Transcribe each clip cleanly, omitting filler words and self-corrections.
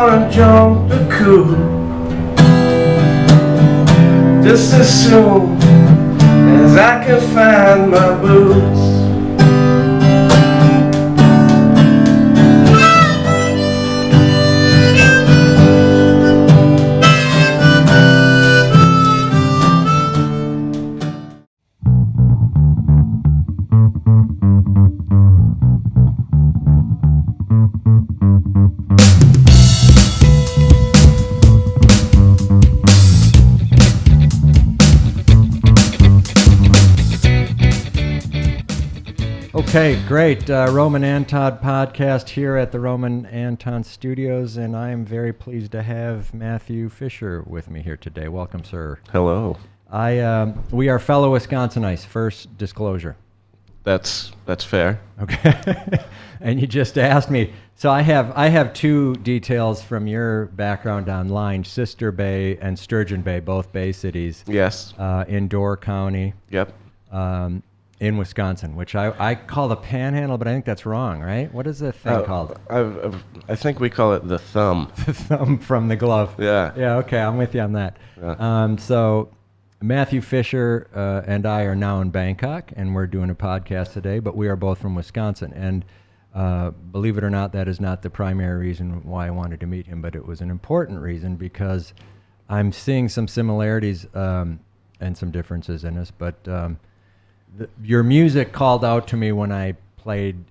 gonna jump the coop just as soon as I can find my boots. Okay, great. Roman Anton podcast here at the Roman Anton Studios, and I am very pleased to have Matthew Fischer with me here today. Welcome, sir. Hello. We are fellow Wisconsinites, first disclosure. That's fair. Okay. And you just asked me. So I have two details from your background online, Sister Bay and Sturgeon Bay, both Bay cities. Yes. In Door County. Yep. In Wisconsin, which I call the Panhandle, but I think that's wrong, right? What is the thing called? I think we call it the thumb. The thumb from the glove. Yeah. Yeah, okay, I'm with you on that. Yeah. So Matthew Fischer and I are now in Bangkok, and we're doing a podcast today, but we are both from Wisconsin. And believe it or not, that is not the primary reason why I wanted to meet him, but it was an important reason because I'm seeing some similarities and some differences in us, but your music called out to me when I played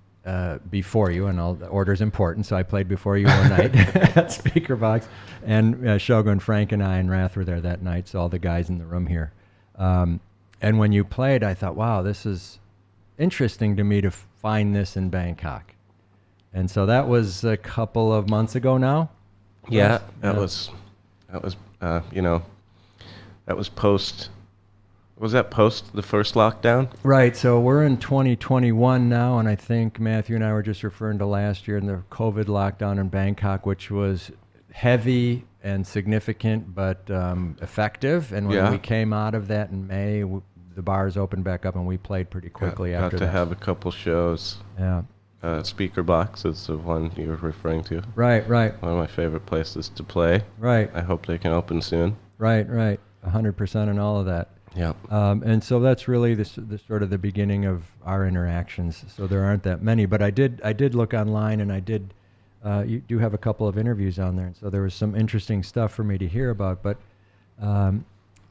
before you, and the order's important, so I played before you one night at Speaker Box, and Shogun, Frank, and I and Rath were there that night, so all the guys in the room here. And when you played, I thought, wow, this is interesting to me to find this in Bangkok. And so that was a couple of months ago now? Yeah, that was post... Was that post the first lockdown? Right. So we're in 2021 now, and I think Matthew and I were just referring to last year in the COVID lockdown in Bangkok, which was heavy and significant, but effective. And when we came out of that in May, the bars opened back up, and we played pretty quickly after that. Got to have a couple shows. Yeah. Speaker Box is the one you were referring to. Right. One of my favorite places to play. Right. I hope they can open soon. Right. 100% and all of that. Yeah. And so that's really the sort of the beginning of our interactions. So there aren't that many, but I did look online, and you do have a couple of interviews on there, and so there was some interesting stuff for me to hear about. But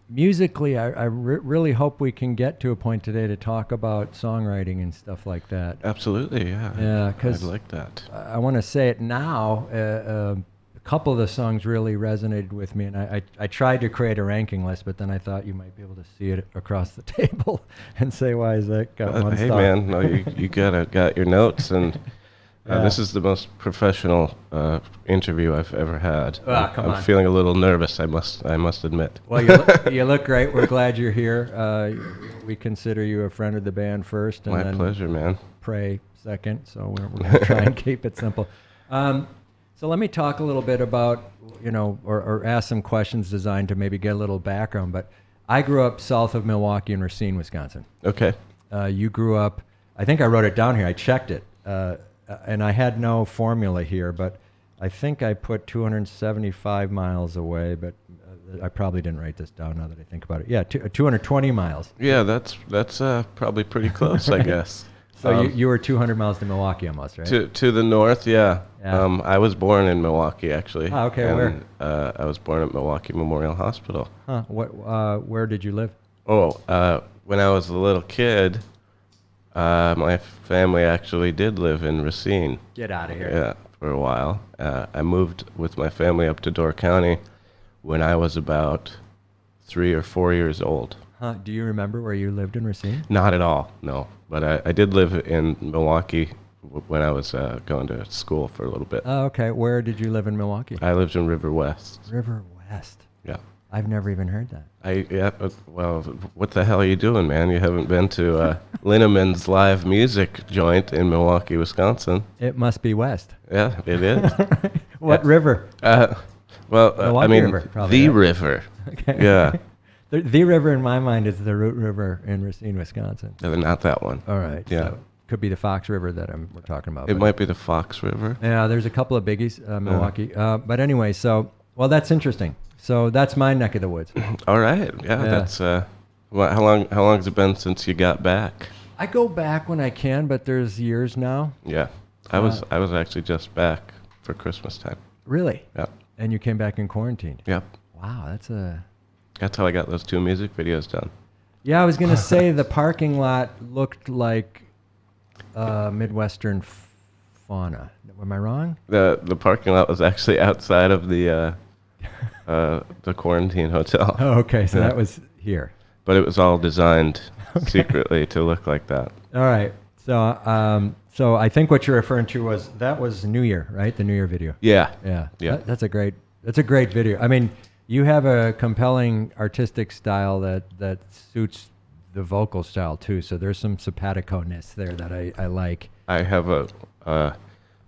musically, I really hope we can get to a point today to talk about songwriting and stuff like that. Absolutely, yeah. Yeah, because I'd like that. I want to say it now. A couple of the songs really resonated with me, and I tried to create a ranking list, but then I thought you might be able to see it across the table and say, why is that got one hey star? man, no, you got your notes, and this is the most professional interview I've ever had. I'm feeling a little nervous, I must admit. Well, you look great. We're glad you're here. We consider you a friend of the band first, and My pleasure, man. Pray second, so we're going to try and keep it simple. So let me talk a little bit about, or ask some questions designed to maybe get a little background. But I grew up south of Milwaukee in Racine, Wisconsin. Okay. You grew up, I think I wrote it down here. I checked it. And I had no formula here, but I think I put 275 miles away, but I probably didn't write this down now that I think about it. Yeah, 220 miles. Yeah, that's probably pretty close, I guess. So you were 200 miles to Milwaukee almost, right? To the north, yeah. I was born in Milwaukee, actually. Oh, okay, where? I was born at Milwaukee Memorial Hospital. Huh. Where did you live? When I was a little kid, my family actually did live in Racine. Get out of here. Yeah, for a while. I moved with my family up to Door County when I was about 3 or 4 years old. Huh. Do you remember where you lived in Racine? Not at all, no. But I did live in Milwaukee when I was going to school for a little bit. Oh, okay. Where did you live in Milwaukee? I lived in River West. River West. Yeah. I've never even heard that. Well, what the hell are you doing, man? You haven't been to Linneman's live music joint in Milwaukee, Wisconsin. It must be west. Yeah, it is. What river? Milwaukee River, probably, the right? river. Okay. Yeah. The river in my mind is the Root River in Racine, Wisconsin. No, not that one. All right. Yeah. could be the Fox River that we're talking about. It might be the Fox River. Yeah, there's a couple of biggies, Milwaukee. But anyway, well, that's interesting. So that's my neck of the woods. All right. Yeah. That's. How long has it been since you got back? I go back when I can, but there's years now. Yeah. I was actually just back for Christmas time. Really? Yep. And you came back in quarantine. Yep. Wow, that's how I got those 2 music videos done. Yeah, I was gonna say the parking lot looked like Midwestern fauna. Am I wrong? The parking lot was actually outside of the quarantine hotel. Oh, okay, so that was here. But it was all designed secretly to look like that. All right. So I think what you're referring to was New Year, right? The New Year video. Yeah. Yeah. Yeah. That's a great video. I mean, you have a compelling artistic style that suits the vocal style too. So there's some simpatico-ness there that I like. I have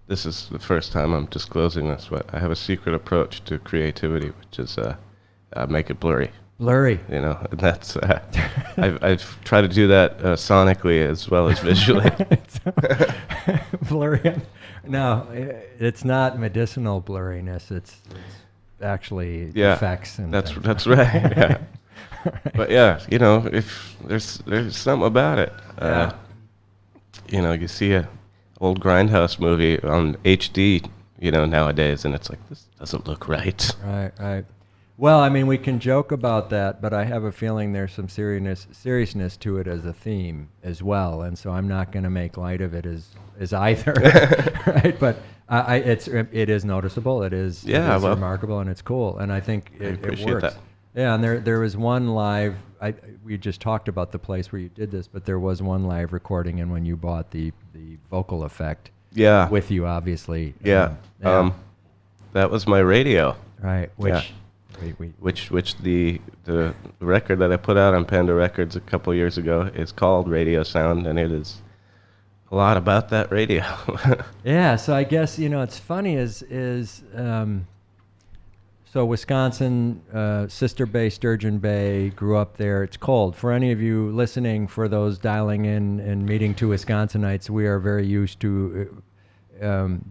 this is the first time I'm disclosing this, but I have a secret approach to creativity, which is make it blurry. Blurry. You know, and that's I've tried to do that sonically as well as visually. Blurry. No, it's not medicinal blurriness. It's actually effects. And that's right. Yeah. Right. But yeah, you know, if there's something about it. You know, you see a old Grindhouse movie on HD, you know, nowadays, and it's like, this doesn't look right. Right. Well, I mean, we can joke about that, but I have a feeling there's some seriousness to it as a theme as well, and so I'm not going to make light of it as either, right? But it is noticeable. It is remarkable, and it's cool, and I think it works. That. Yeah, and there was one live. We just talked about the place where you did this, but there was one live recording, and when you bought the vocal effect, with you, obviously. That was my radio. Right. Which the record that I put out on Panda Records a couple years ago is called Radio Sound, and it is a lot about that radio. Yeah, so I guess, you know, it's funny so Wisconsin, Sister Bay, Sturgeon Bay, grew up there. It's cold. For any of you listening, for those dialing in and meeting two Wisconsinites, we are very used to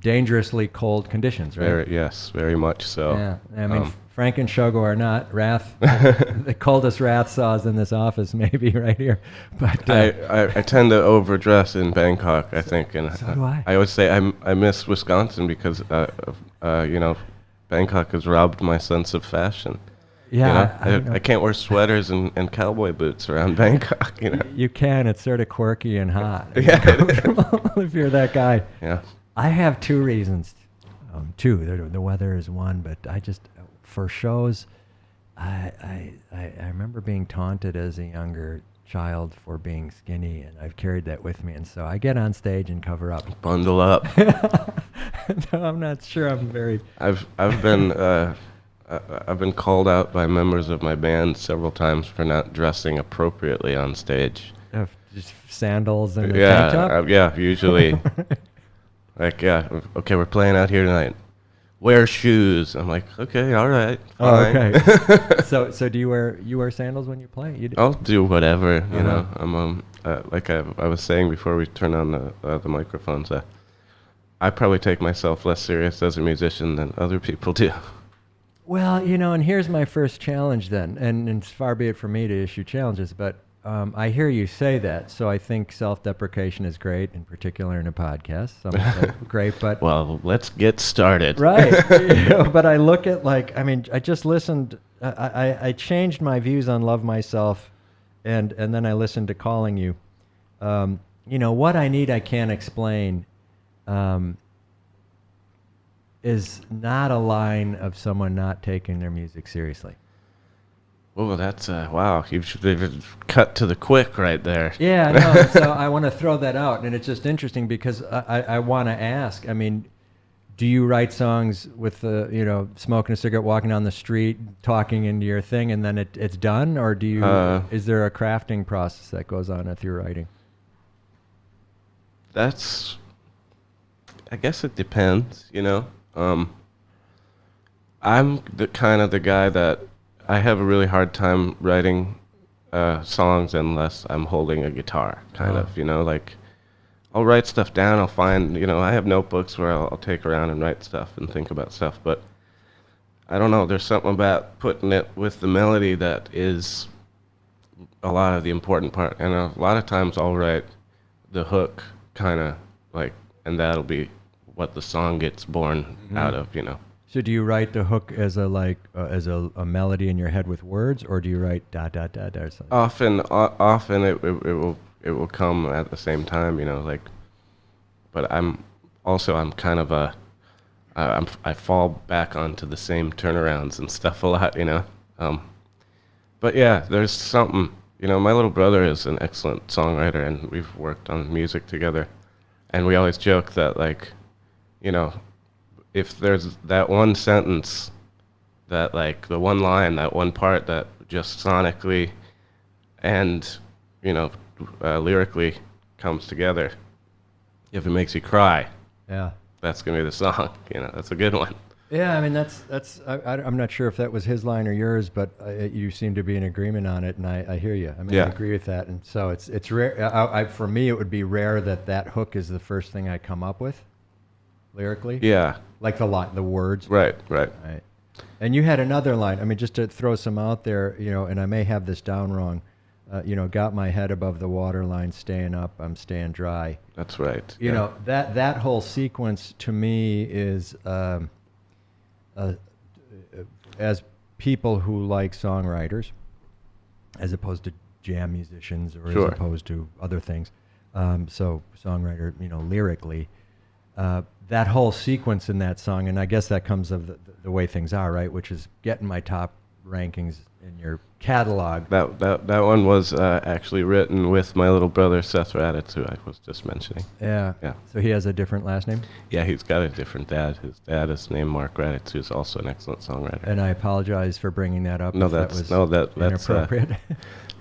dangerously cold conditions, right? Very much so. Yeah, I mean, Frank and Shogo are not. Wrath, the coldest Wrath saws in this office, maybe right here. But I tend to overdress in Bangkok, I think, and so do I. I would say I miss Wisconsin because you know, Bangkok has robbed my sense of fashion. Yeah, you know? I can't wear sweaters and cowboy boots around Bangkok. You know, you can. It's sort of quirky and hot. Yeah, if you're that guy. Yeah. I have 2 reasons. 2. The weather is one, but I just, for shows, I remember being taunted as a younger child for being skinny, and I've carried that with me, and so I get on stage and cover up. Bundle up. No, I'm not sure I'm very. I've been called out by members of my band several times for not dressing appropriately on stage. Just sandals and a tank top? Usually. Like, okay, we're playing out here tonight. Wear shoes. I'm like, okay, all right, fine. Oh, okay. So do you wear sandals when you play? You do? I'll do whatever, you know. I'm like I was saying before we turned on the microphones. I probably take myself less serious as a musician than other people do. Well, you know, and here's my first challenge then, and it's far be it from me to issue challenges, but I hear you say that, so I think self-deprecation is great, in particular in a podcast. Great, but... Well, let's get started. Right. You know, but I look at, like, I mean, I just listened, I changed my views on Love Myself, and then I listened to Calling You. You know, what I need I can't explain is not a line of someone not taking their music seriously. Oh, that's wow! You've cut to the quick right there. Yeah, no. So I want to throw that out, and it's just interesting because I want to ask. I mean, do you write songs with smoking a cigarette, walking down the street, talking into your thing, and then it's done, or do you? Is there a crafting process that goes on with your writing? I guess it depends. You know, I'm the kind of the guy that. I have a really hard time writing songs unless I'm holding a guitar, kind of, you know, like I'll write stuff down. I'll find, I have notebooks where I'll take around and write stuff and think about stuff. But I don't know. There's something about putting it with the melody that is a lot of the important part. And a lot of times I'll write the hook kind of like, and that'll be what the song gets born out of, So do you write the hook as a melody in your head with words, or do you write da da da da or something? Often it will come at the same time, but I'm kind of I fall back onto the same turnarounds and stuff a lot, But yeah, there's something, my little brother is an excellent songwriter, and we've worked on music together, and we always joke that, like, if there's that one sentence, that, like, the one line, that one part that just sonically and, lyrically comes together, if it makes you cry, yeah, that's going to be the song. That's a good one. Yeah, I mean, I'm not sure if that was his line or yours, but you seem to be in agreement on it, and I hear you. I mean, yeah. I agree with that, and so it's rare. For me, it would be rare that hook is the first thing I come up with, lyrically. Yeah. Like the words. Right. And you had another line. I mean, just to throw some out there, and I may have this down wrong. Got my head above the waterline, staying up, I'm staying dry. That's right. That whole sequence to me is, as people who like songwriters, as opposed to jam musicians or Sure. as opposed to other things. So songwriter, lyrically, that whole sequence in that song, and I guess that comes of the way things are, right? Which is getting my top rankings in your catalog. That one was actually written with my little brother Seth Raditz, who I was just mentioning. Yeah. So he has a different last name? Yeah, he's got a different dad. His dad is named Mark Raditz, who's also an excellent songwriter. And I apologize for bringing that up. That's inappropriate.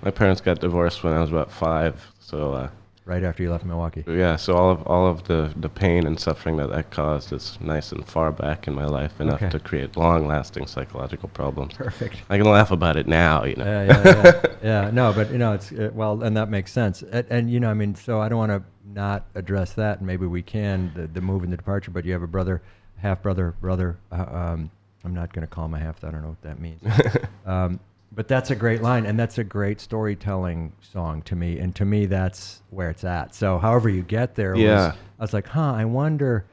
My parents got divorced when I was about 5, so right after you left Milwaukee. yeah. So all of the pain and suffering that caused is nice and far back in my life, enough to create long-lasting psychological problems. Perfect. I can laugh about it now, Yeah. No, but it's and that makes sense. And I mean, so I don't want to not address that. And maybe we can the move and the departure. But you have a brother, half brother. I'm not going to call him a half. I don't know what that means. But that's a great line, and that's a great storytelling song to me. And to me, that's where it's at. So however you get there, I was like, I wonder,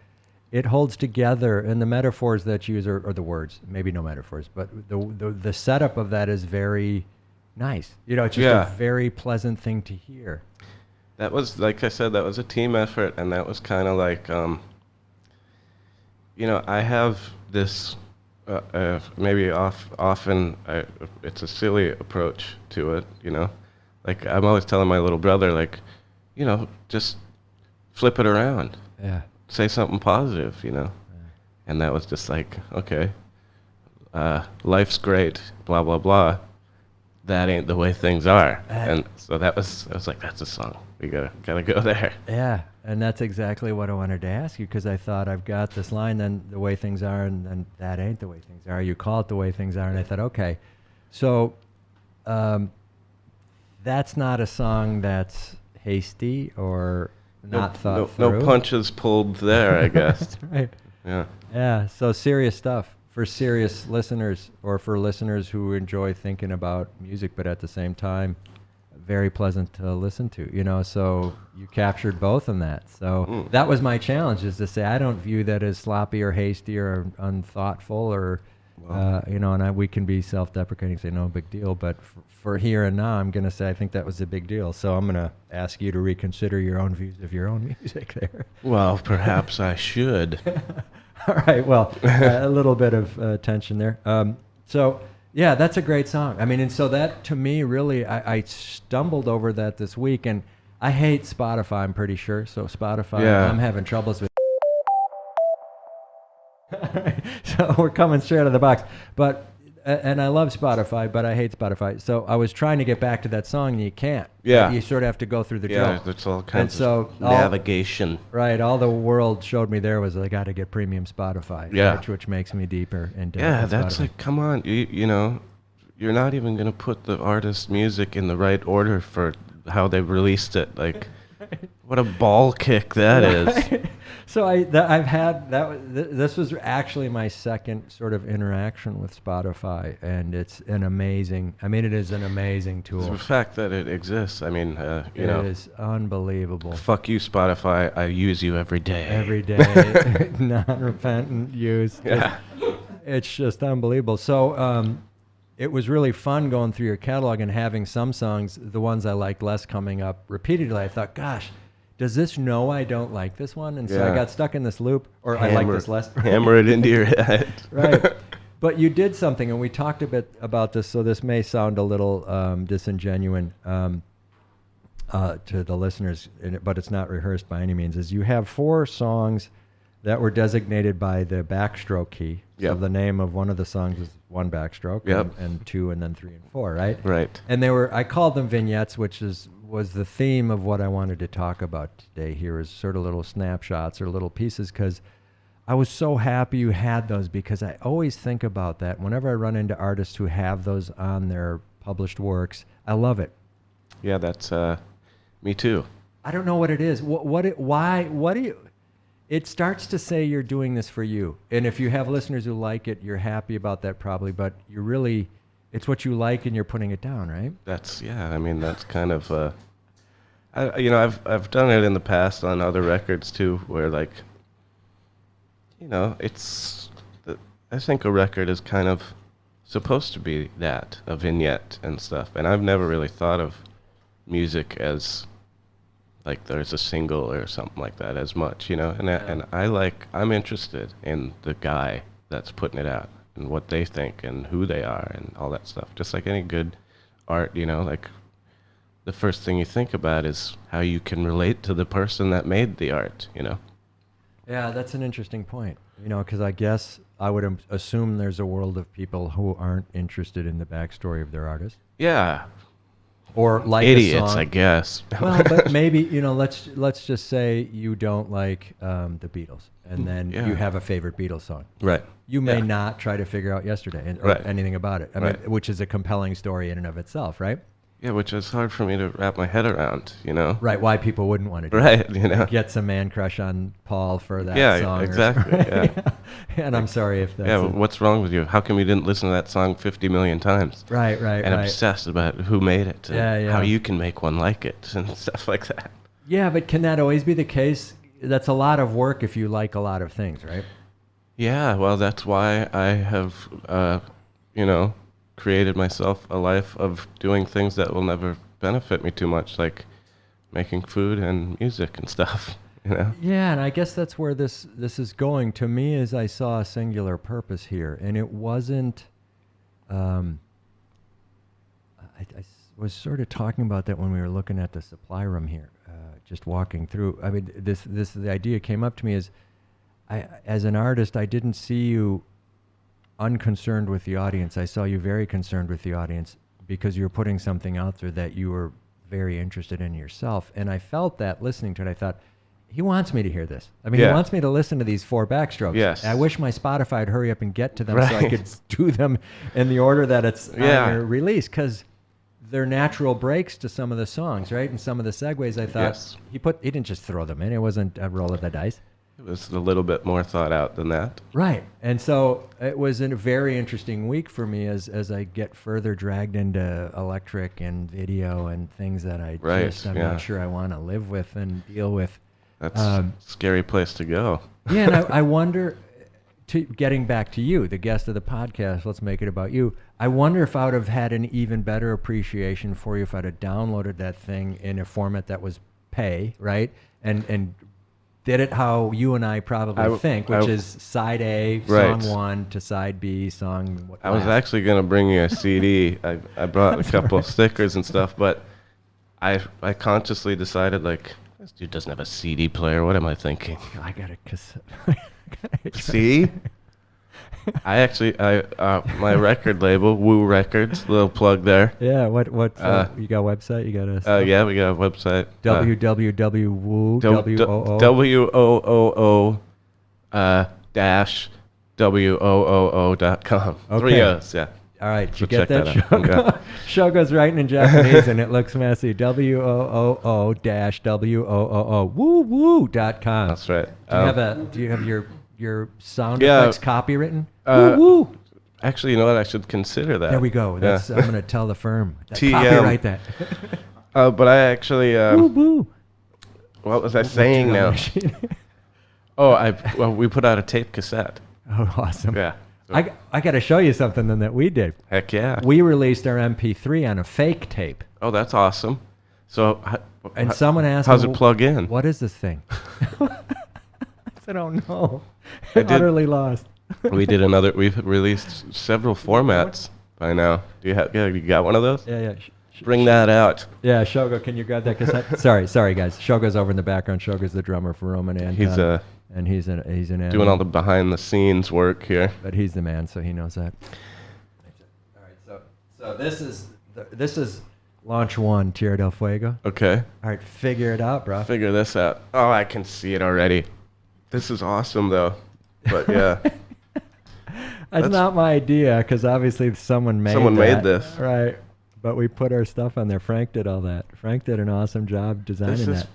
it holds together, and the metaphors that you use, or the words, maybe no metaphors, but the setup of that is very nice. It's just a very pleasant thing to hear. That was, like I said, that was a team effort, and that was kind of like, I have this... often it's a silly approach to it, Like, I'm always telling my little brother, like, just flip it around. Yeah. Say something positive, Yeah. And that was just like, okay, life's great, blah, blah, blah. That ain't the way things are. And so I was like, that's a song. We gotta go there. Yeah. And that's exactly what I wanted to ask you, because I thought, I've got this line, then the way things are, and that ain't the way things are. You call it the way things are, and I thought, okay. So that's not a song that's hasty or not thought through. No punches pulled there, I guess. Right. Yeah. Yeah, so serious stuff for serious listeners, or for listeners who enjoy thinking about music, but at the same time, very pleasant to listen to, so you captured both in that. So that was my challenge, is to say, I don't view that as sloppy or hasty or unthoughtful or, and we can be self-deprecating, say no big deal, but for here and now, I'm going to say, I think that was a big deal. So I'm going to ask you to reconsider your own views of your own music there. Well, perhaps I should. All right, well, a little bit of tension there. Yeah, that's a great song. I mean, and so that, to me, really, I stumbled over that this week, and I hate Spotify, I'm pretty sure. So Spotify, I'm having troubles with. So we're coming straight out of the box. But, and I love Spotify, but I hate Spotify. So I was trying to get back to that song, and you can't. Yeah. You sort of have to go through the drill. Yeah, there's all kinds of navigation. Right, all the world showed me there was, I got to get premium Spotify. Yeah. Which makes me deeper into that's Spotify. like, come on, you're not even going to put the artist's music in the right order for how they released it. Like, What a ball kick that is. So I've had that. This was actually my second sort of interaction with Spotify, and it's an amazing. I mean, it is an amazing tool. The fact that it exists. I mean, It is unbelievable. Fuck you, Spotify. I use you every day. Every day, non-repentant use. Yeah. It's just unbelievable. So it was really fun going through your catalog and having some songs, the ones I liked less, coming up repeatedly. I thought, gosh, does this know I don't like this one? And so I got stuck in this loop, or I like this less. Hammer it into your head. Right. But you did something, and we talked a bit about this, so this may sound a little disingenuous to the listeners, but it's not rehearsed by any means, is you have 4 songs that were designated by the backstroke key. So the name of one of the songs is 1 backstroke, and 2, and then 3 and 4, right? Right. And I called them vignettes, which was the theme of what I wanted to talk about today here, is sort of little snapshots or little pieces, because I was so happy you had those, because I always think about that. Whenever I run into artists who have those on their published works, I love it. Yeah, that's me too. I don't know what it is. What do you... It starts to say you're doing this for you. And if you have listeners who like it, you're happy about that probably, but you're really... It's what you like, and you're putting it down, right? I mean, that's kind of, I've done it in the past on other records too, where like, I think a record is kind of supposed to be that, a vignette and stuff. And I've never really thought of music as like there's a single or something like that as much, and I'm interested in the guy that's putting it out, and what they think and who they are and all that stuff. Just like any good art, like the first thing you think about is how you can relate to the person that made the art, Yeah, that's an interesting point. Because I guess I would assume there's a world of people who aren't interested in the backstory of their artist. Yeah. Or like idiots, a song. I guess. Well, but maybe, let's just say you don't like the Beatles, and then you have a favorite Beatles song. Right. You may not try to figure out Yesterday or anything about it. I mean, which is a compelling story in and of itself, right? Yeah, which is hard for me to wrap my head around, Right, why people wouldn't want to do it. Get some man crush on Paul for that song. Yeah, exactly. Yeah. And I'm sorry if that's... Yeah, what's wrong with you? How come you didn't listen to that song 50 million times? Right. And obsessed about who made it, and how you can make one like it, and stuff like that. Yeah, but can that always be the case? That's a lot of work if you like a lot of things, right? Yeah, well, that's why I have, created myself a life of doing things that will never benefit me too much, like making food and music and stuff. Yeah, and I guess that's where this is going. To me, is I saw a singular purpose here, and it wasn't. I was sort of talking about that when we were looking at the supply room here, just walking through. I mean, the idea came up to me as as an artist, I didn't see you unconcerned with the audience. I saw you very concerned with the audience, because you were putting something out there that you were very interested in yourself. And I felt that listening to it. I thought, he wants me to hear this. I mean, he wants me to listen to these 4 backstrokes. Yes. I wish my Spotify would hurry up and get to them so I could do them in the order that it's on their release, because they're natural breaks to some of the songs, right? And some of the segues, I thought, he didn't just throw them in. It wasn't a roll of the dice. It was a little bit more thought out than that. Right. And so it was a very interesting week for me as I get further dragged into electric and video and things that I'm not sure I want to live with and deal with. That's a scary place to go. Yeah, and I wonder, getting back to you, the guest of the podcast, let's make it about you. I wonder if I would have had an even better appreciation for you if I'd have downloaded that thing in a format that was pay, right? And did it how you and I probably think, which is side A, song 1 to side B, song... I was actually going to bring you a CD. I brought a couple of stickers and stuff, but I consciously decided, like, this dude doesn't have a CD player. What am I thinking? I got a cassette. See? My record label, Woo Records, little plug there. Yeah, what you got a website? You got a... yeah, we got a website. www.woo, dash WOOO.com. Okay. 3 O's, yeah. All right, did you So get check that? that out. Shogo? Shogo's writing in Japanese, and it looks messy. WOOO-WOOO.com. That's right. Do you have your sound Yeah. effects copywritten? Uh, Woo woo. Actually, you know what? I should consider that. There we go. That's Yeah. I'm going to tell the firm. TM. Copyright that. But I actually, Woo woo. what was I saying now? Well, we put out a tape cassette. Oh, awesome. Yeah. I got to show you something then that we did. Heck yeah. We released our MP3 on a fake tape. Oh, that's awesome. So, And someone asked how's me, it plug in? What is this thing? I said, oh no. I did- Utterly lost. We've released several formats by now. Do you have? Yeah, you got one of those? Yeah. Bring that out. Yeah, Shogo, can you grab that cassette? sorry, guys. Shogo's over in the background. Shogo's the drummer for Roman Anton. He's and he's an doing all the behind the scenes work here. But he's the man, so he knows that. All right, so this is launch 1, Tierra del Fuego. Okay. All right, figure it out, bro. Figure this out. Oh, I can see it already. This is awesome, though. But yeah. That's not my idea, because obviously someone made this. Right. But we put our stuff on there. Frank did all that. Frank did an awesome job designing This is that.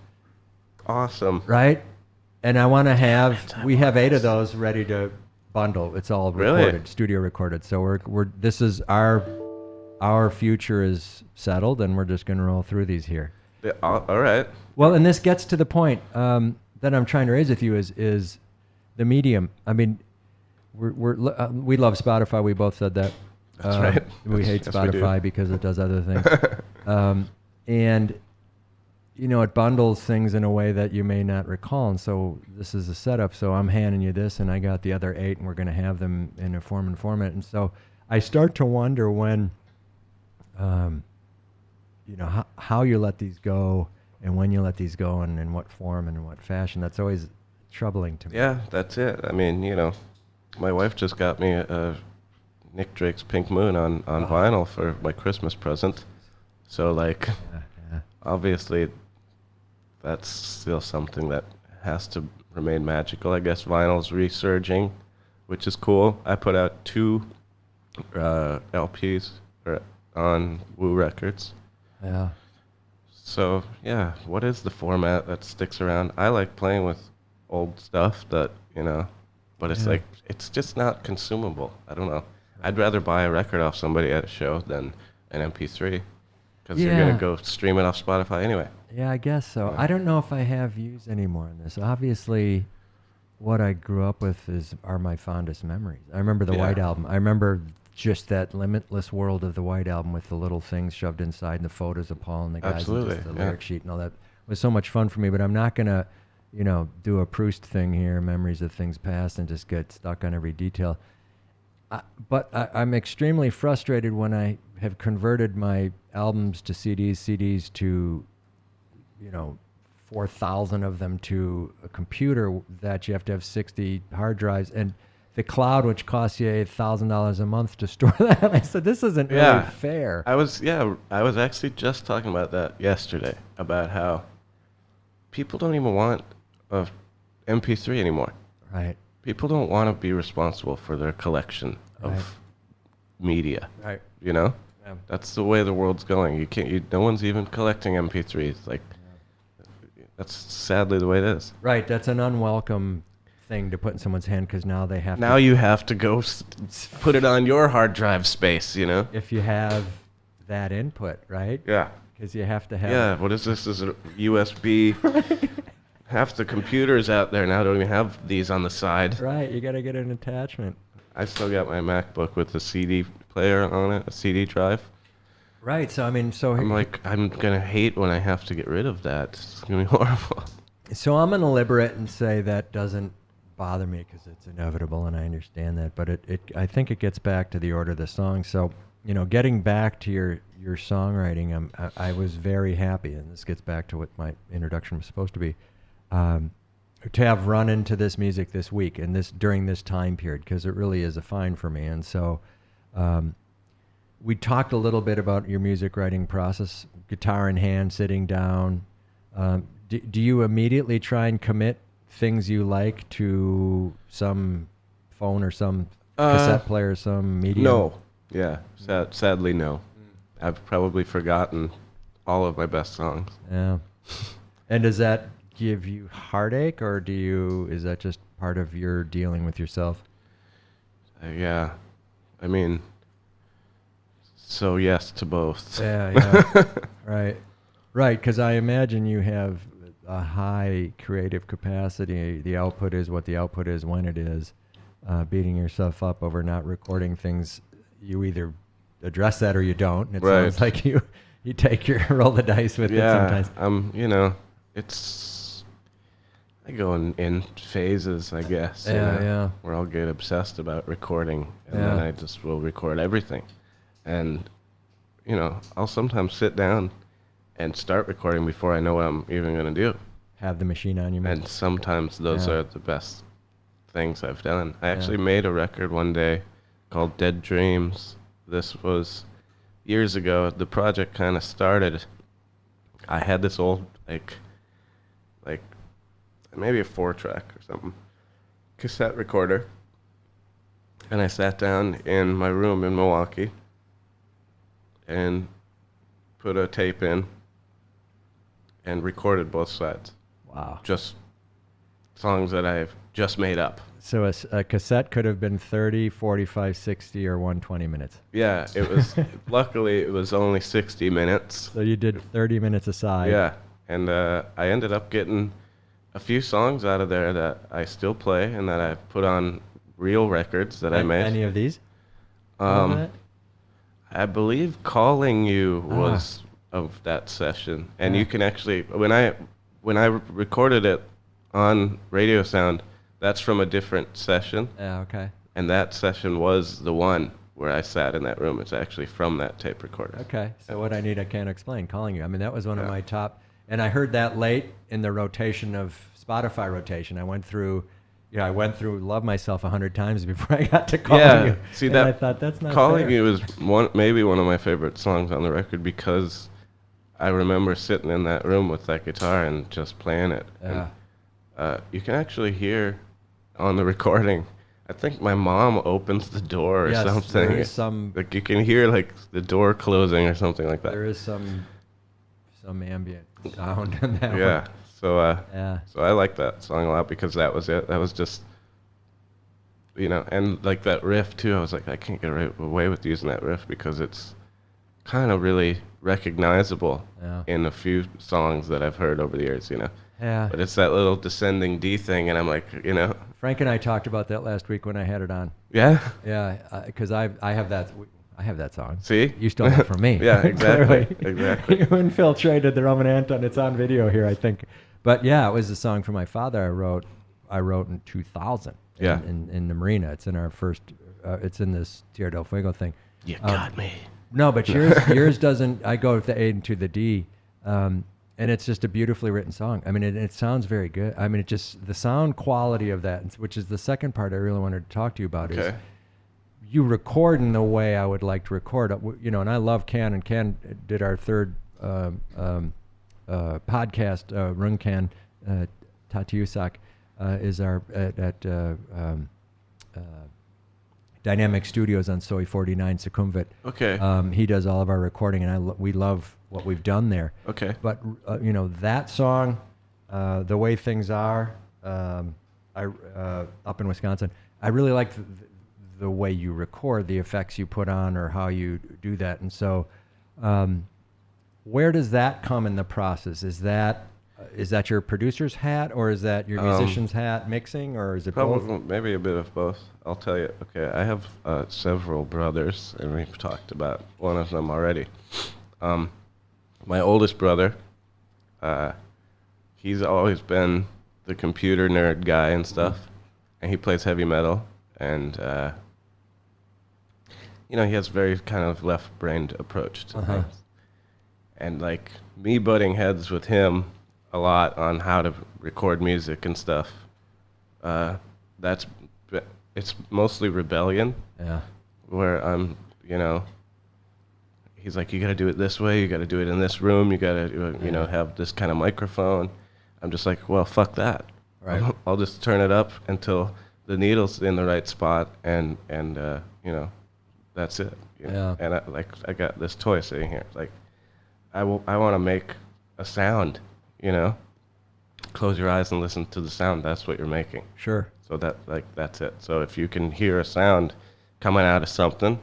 awesome. Right? And I want to we have 8 of those ready to bundle. It's all recorded, Really? studio recorded. So this is our future is settled, and we're just going to roll through these here. Yeah, all right. Well, and this gets to the point that I'm trying to raise with you is the medium. I mean, we love Spotify. We both said that. That's right. We hate Yes, we do. Spotify because it does other things. And, you know, it bundles things in a way that you may not recall. And so this is a setup. So I'm handing you this, and I got the other 8, and we're going to have them in a form and format. And so I start to wonder when, you know, how you let these go and when you let these go and in what form and in what fashion. That's always troubling to me. Yeah, that's it. I mean, you know, my wife just got me Nick Drake's Pink Moon on vinyl for my Christmas present. So, like, Yeah. obviously, that's still something that has to remain magical. I guess vinyl's resurging, which is cool. I put out 2 LPs on Woo Records. Yeah. So, yeah, what is the format that sticks around? I like playing with old stuff that, you know, but it's like, it's just not consumable. I don't know. I'd rather buy a record off somebody at a show than an MP3 because you're going to go stream it off Spotify anyway. Yeah, I guess so. Yeah. I don't know if I have views anymore on this. Obviously, what I grew up with are my fondest memories. I remember the White Album. I remember just that limitless world of the White Album with the little things shoved inside and the photos of Paul and the guys and just the lyric sheet and all that. It was so much fun for me, but I'm not going to, you know, do a Proust thing here, memories of things past, and just get stuck on every detail. But I'm extremely frustrated when I have converted my albums to CDs to, you know, 4,000 of them to a computer that you have to have 60 hard drives, and the cloud, which costs you $1,000 a month to store that. I said, this isn't really fair. I was actually just talking about that yesterday, about how people don't even want a MP3 anymore. Right. People don't want to be responsible for their collection of media. Right. You know? Yeah. That's the way the world's going. No one's even collecting MP3s. Like, that's sadly the way it is. Right. That's an unwelcome thing to put in someone's hand because now they have Now to. you have to go put it on your hard drive space, you know? If you have that input, right? Yeah. Because you have to have. Yeah, what is this? Is it USB? Half the computers out there now don't even have these on the side. Right. You got to get an attachment. I still got my MacBook with a CD player on it, a CD drive. Right. So, I mean, I'm like, I'm going to hate when I have to get rid of that. It's going to be horrible. So I'm going to liberate and say that doesn't bother me because it's inevitable and I understand that. But I think it gets back to the order of the song. So, you know, getting back to your songwriting, I was very happy, and this gets back to what my introduction was supposed to be, to have run into this music this week and during this time period, because it really is a find for me. And so we talked a little bit about your music writing process, guitar in hand, sitting down. Do you immediately try and commit things you like to some phone or some cassette player, some medium? Yeah, sadly, no. I've probably forgotten all of my best songs. Yeah. And does that give you heartache, or is that just part of your dealing with yourself? Yeah, I mean, so yes to both. Yeah. Right. Right, because I imagine you have a high creative capacity. The output is what the output is when it is. Beating yourself up over not recording things, you either address that or you don't. And it Right. sounds like you take your roll the dice with it sometimes. I go in phases, I guess. Yeah. Where I'll get obsessed about recording, and Yeah. then I just will record everything. And, I'll sometimes sit down and start recording before I know what I'm even going to do. Have the machine on you. And sometimes those Yeah. are the best things I've done. I actually made a record one day called Dead Dreams. This was years ago. The project kind of started. I had this old, like maybe a 4-track or something, cassette recorder. And I sat down in my room in Milwaukee and put a tape in and recorded both sides. Wow. Just songs that I've just made up. So a cassette could have been 30, 45, 60, or 120 minutes. Yeah, it was, luckily it was only 60 minutes. So you did 30 minutes aside. Yeah, and I ended up getting a few songs out of there that I still play and that I've put on real records that I made. Any of these? I believe Calling You was of that session. And you can actually, when I recorded it on Radio Sound, that's from a different session. Yeah, okay. And that session was the one where I sat in that room. It's actually from that tape recorder. Okay. So what I need, I can't explain. Calling You. I mean, that was one of my top, and I heard that late in the rotation of Spotify rotation. I went through Love Myself 100 times before I got to Calling You. See, and that I thought that's not Calling fair. You is maybe one of my favorite songs on the record because I remember sitting in that room with that guitar and just playing it. Yeah. And, you can actually hear on the recording, I think my mom opens the door or something. There is some, Like you can hear like the door closing or something like that. there is some ambient sound in that Yeah. one. So Yeah. so I like that song a lot because that was it. That was just, and like that riff too. I was like, I can't get away with using that riff because it's kind of really recognizable in a few songs that I've heard over the years. Yeah. But it's that little descending D thing, and I'm like, Frank and I talked about that last week when I had it on. yeah. Yeah, because I have that song. See? You stole it from me. Yeah, exactly. Clearly. Exactly. You infiltrated the Roman Anton. It's on video here, I think. But yeah, it was a song for my father I wrote in 2000 Yeah. in the Marina. It's in our first, it's in this Tierra del Fuego thing. You got me. No, but yours doesn't, I go with the A to the D. And it's just a beautifully written song. I mean, it sounds very good. I mean, the sound quality of that, which is the second part I really wanted to talk to you about, is you record in the way I would like to record. And I love Can, and Can did our third podcast. Runcan Tatiusak is our at Dynamic Studios on Soy 49 Sukhumvit. Okay. He does all of our recording, and we love what we've done there. Okay. But that song, The Way Things Are, up in Wisconsin, I really like the way you record, the effects you put on, or how you do that. And so, where does that come in the process? Is that your producer's hat, or is that your musician's hat mixing, or is it Probably both? maybe a bit of both. I'll tell you. Okay, I have several brothers, and we've talked about one of them already. My oldest brother, he's always been the computer nerd guy and stuff, and he plays heavy metal, and he has a very kind of left-brained approach to things. And like me butting heads with him a lot on how to record music and stuff, it's mostly rebellion. Yeah. Where I'm, he's like, you got to do it this way. You got to do it in this room. You got to, have this kind of microphone. I'm just like, well, fuck that. Right. I'll just turn it up until the needle's in the right spot and that's it. Yeah. And I got this toy sitting here. Like, I want to make a sound, Close your eyes and listen to the sound. That's what you're making. Sure. So that's it. So if you can hear a sound coming out of something,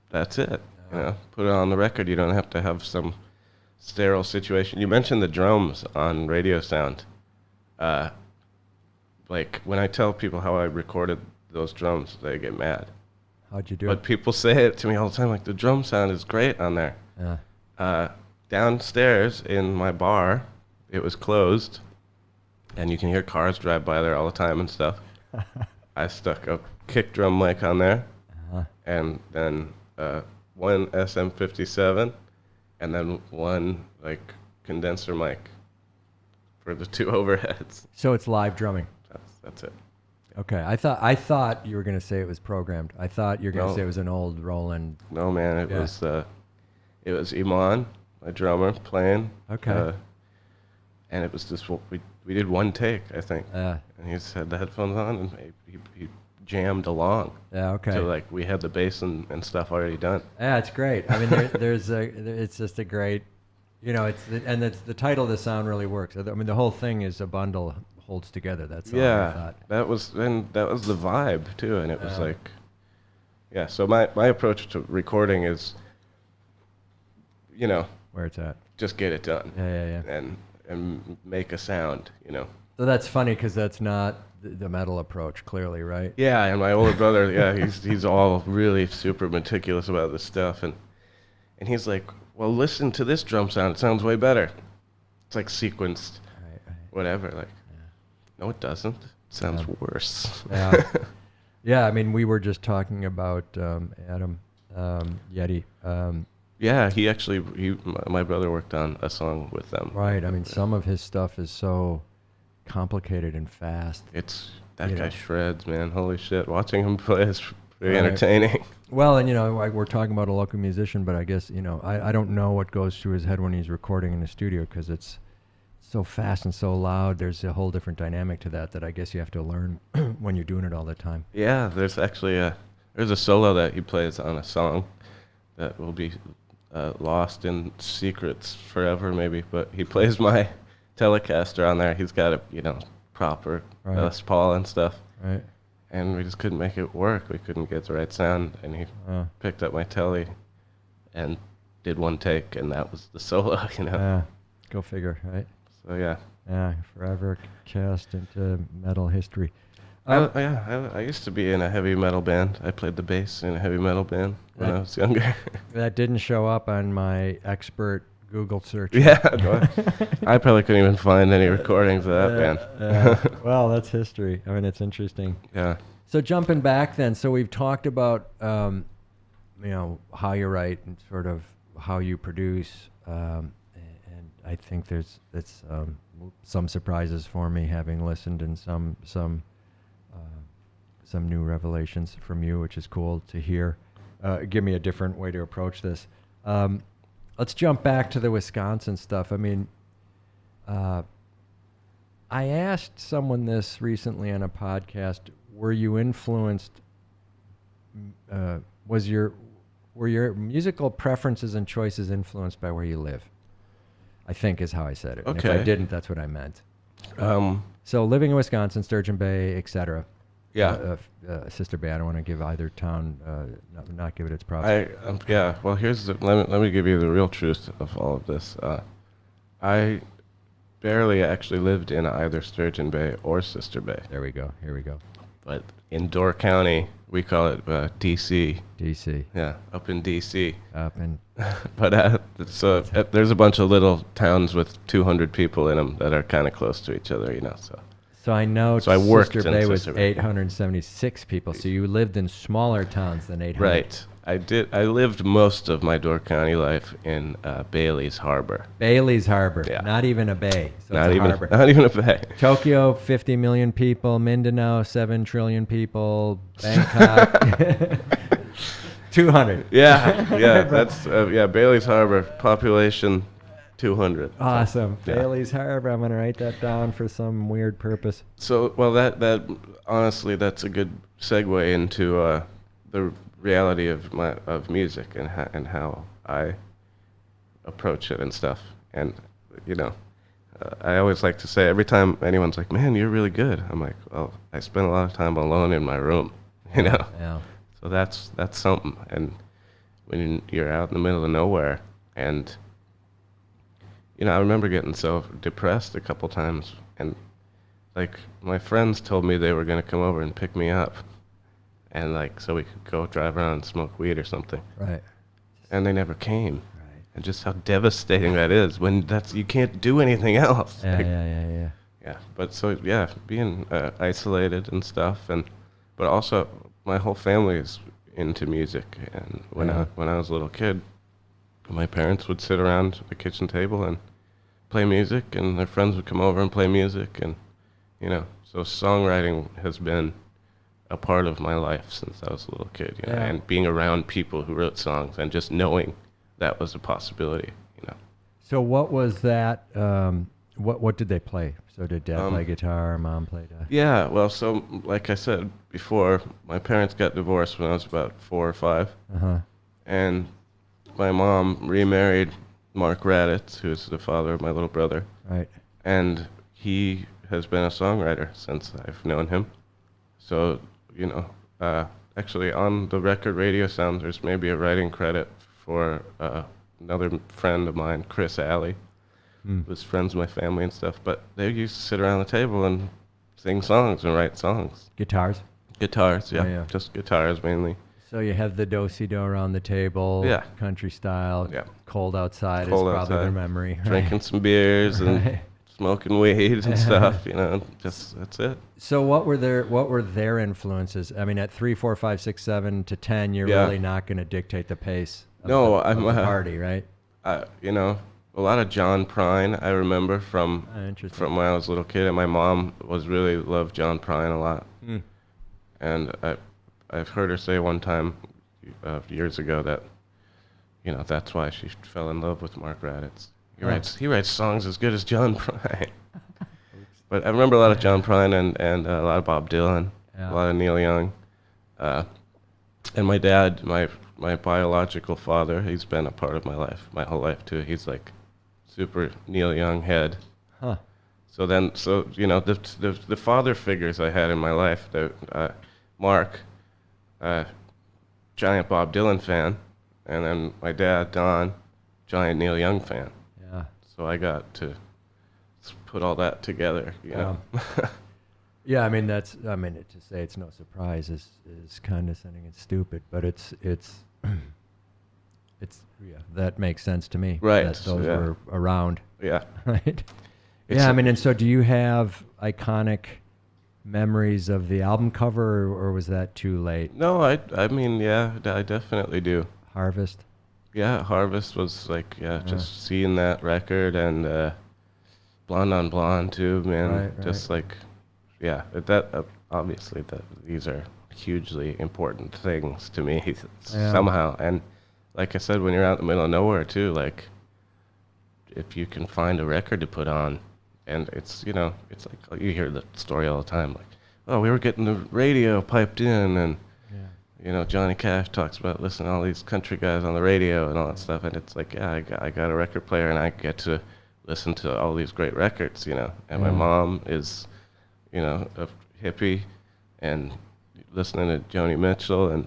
that's it. Put it on the record. You don't have to have some sterile situation. You mentioned the drums on radio sound. Like when I tell people how I recorded those drums, they get mad. How'd you do But it? people say it to me all the time, like the drum sound is great on there. Yeah. Downstairs in my bar, it was closed, and you can hear cars drive by there all the time and stuff. I stuck a kick drum mic on there, and then one SM57, and then one like condenser mic for the two overheads. So it's live drumming. That's it. Okay. I thought you were going to say it was programmed. I thought you were going to say it was an old Roland. No, man, it was Iman, my drummer, playing. Okay. And it was just we did one take, I think. Yeah. And he just had the headphones on, and he jammed along. Yeah. Okay. So like we had the bass and stuff already done. Yeah, it's great. I mean, it's just a great, it's the title of the sound really works. I mean, the whole thing is a bundle holds together. That's all I thought. that was the vibe too, and it was like, yeah. So my approach to recording is, Where it's at. just get it done. Yeah. And make a sound, So that's funny because that's not the metal approach, clearly, right? Yeah, and my older brother, he's all really super meticulous about this stuff, and he's like, well, listen to this drum sound. It sounds way better. It's like sequenced, Right. whatever. Like, no, it doesn't. It sounds worse. Yeah. Yeah. I mean, we were just talking about Adam Yeti. Yeah, my brother worked on a song with them. Right. I mean, some of his stuff is so complicated and fast. That guy shreds, man. Holy shit. Watching him play is very entertaining. Well, and we're talking about a local musician, but I guess, I don't know what goes through his head when he's recording in the studio because it's so fast and so loud. There's a whole different dynamic to that I guess you have to learn when you're doing it all the time. Yeah, there's actually there's a solo that he plays on a song that will be lost in secrets forever, maybe. But he plays my Telecaster on there. He's got a proper Les Paul and stuff. Right. And we just couldn't make it work. We couldn't get the right sound. And he picked up my Tele and did one take, and that was the solo. Yeah. Go figure, right? So yeah. Yeah, forever cast into metal history. I used to be in a heavy metal band. I played the bass in a heavy metal band when I was younger. That didn't show up on my expert Google search. Yeah, go ahead. I probably couldn't even find any recordings of that band. Well, that's history. I mean, it's interesting. Yeah. So jumping back then, so we've talked about, how you write and sort of how you produce, and I think there's some surprises for me having listened and some new revelations from you, which is cool to hear. Give me a different way to approach this. Let's jump back to the Wisconsin stuff. I mean, I asked someone this recently on a podcast. Were you influenced? Were your musical preferences and choices influenced by where you live? I think is how I said it. And Okay. if I didn't, that's what I meant. So living in Wisconsin, Sturgeon Bay, etc. Yeah. Sister Bay. I don't want to give either town, not give it its props. Well, let me give you the real truth of all of this. I barely actually lived in either Sturgeon Bay or Sister Bay. There we go. Here we go. But in Door County, we call it DC. DC. Yeah, up in DC. Up in. But there's a bunch of little towns with 200 people in them that are kind of close to each other, So I know So I worked Sister in Bay was Sister Bay. 876 people. So you lived in smaller towns than 800. Right. I did. I lived most of my Door County life in Bailey's Harbor. Bailey's Harbor. Yeah. Not even a bay. So Not it's a even. harbor. Not even a bay. Tokyo, 50 million people. Mindanao, 7 trillion people. Bangkok, 200. Yeah. That's Bailey's Harbor, population 200. Awesome. Yeah. Bailey's Harbor. I'm going to write that down for some weird purpose. So, well, that honestly, that's a good segue into the reality of music and how I approach it and stuff. And you know, I always like to say every time anyone's like, "Man, you're really good," I'm like, "Well, I spend a lot of time alone in my room," you know. Yeah. So that's something. And when you're out in the middle of nowhere, and you know, I remember getting so depressed a couple times, and like my friends told me they were gonna come over and pick me up, and like so we could go drive around and smoke weed or something. Right. And they never came. Right. And just how devastating that is when you can't do anything else. Yeah, Like, yeah. yeah. But so yeah, being isolated and stuff, but also my whole family is into music. And when I was a little kid, my parents would sit around the kitchen table and play music, and their friends would come over and play music, and you know, so songwriting has been a part of my life since I was a little kid, you know, and being around people who wrote songs and just knowing that was a possibility, you know. So what was that? What did they play? So did Dad play guitar? Mom played? Yeah, well, so like I said before, my parents got divorced when I was about 4 or 5, and my mom remarried Mark Raditz, who's the father of my little brother. Right. And he has been a songwriter since I've known him. So, you know, actually on the record Radio Sounds, there's maybe a writing credit for another friend of mine, Chris Alley, who's friends with my family and stuff. But they used to sit around the table and sing songs and write songs. Guitars? Guitars, yeah. Oh, yeah. Just guitars mainly. So you have the do-si-do around the table, country style, cold outside Cold is probably outside. their memory. Right? Drinking some beers and smoking weed and stuff, you know, just that's it. So what were their influences? I mean, at 3, 4, 5, 6, 7 to 10, you're really not going to dictate the pace of the party, right? You know, a lot of John Prine I remember from when I was a little kid, and my mom loved John Prine a lot. And I've heard her say one time years ago that, you know, that's why she fell in love with Mark Raditz. He writes songs as good as John Prine. But I remember a lot of John Prine and a lot of Bob Dylan, a lot of Neil Young. And my dad, my biological father, he's been a part of my life, my whole life too. He's like super Neil Young head. So you know, the father figures I had in my life, Mark, giant Bob Dylan fan, and then my dad, Don, giant Neil Young fan. Yeah. So I got to put all that together, you know. Yeah, I mean to say it's no surprise is condescending and stupid, but it's that makes sense to me. Right. That those were around. Yeah. Right. I mean, and so do you have iconic memories of the album cover, or was that too late? No, I mean, yeah, I definitely do. Harvest? Yeah, Harvest was like, just seeing that record, and Blonde on Blonde too, man. Right. Just like, obviously these are hugely important things to me somehow. And like I said, when you're out in the middle of nowhere too, like if you can find a record to put on, and it's, you know, it's like you hear the story all the time, like, oh, we were getting the radio piped in, and you know, Johnny Cash talks about listening to all these country guys on the radio and all that stuff, and it's like, I got a record player, and I get to listen to all these great records, you know. And my mom is, you know, a hippie, and listening to Joni Mitchell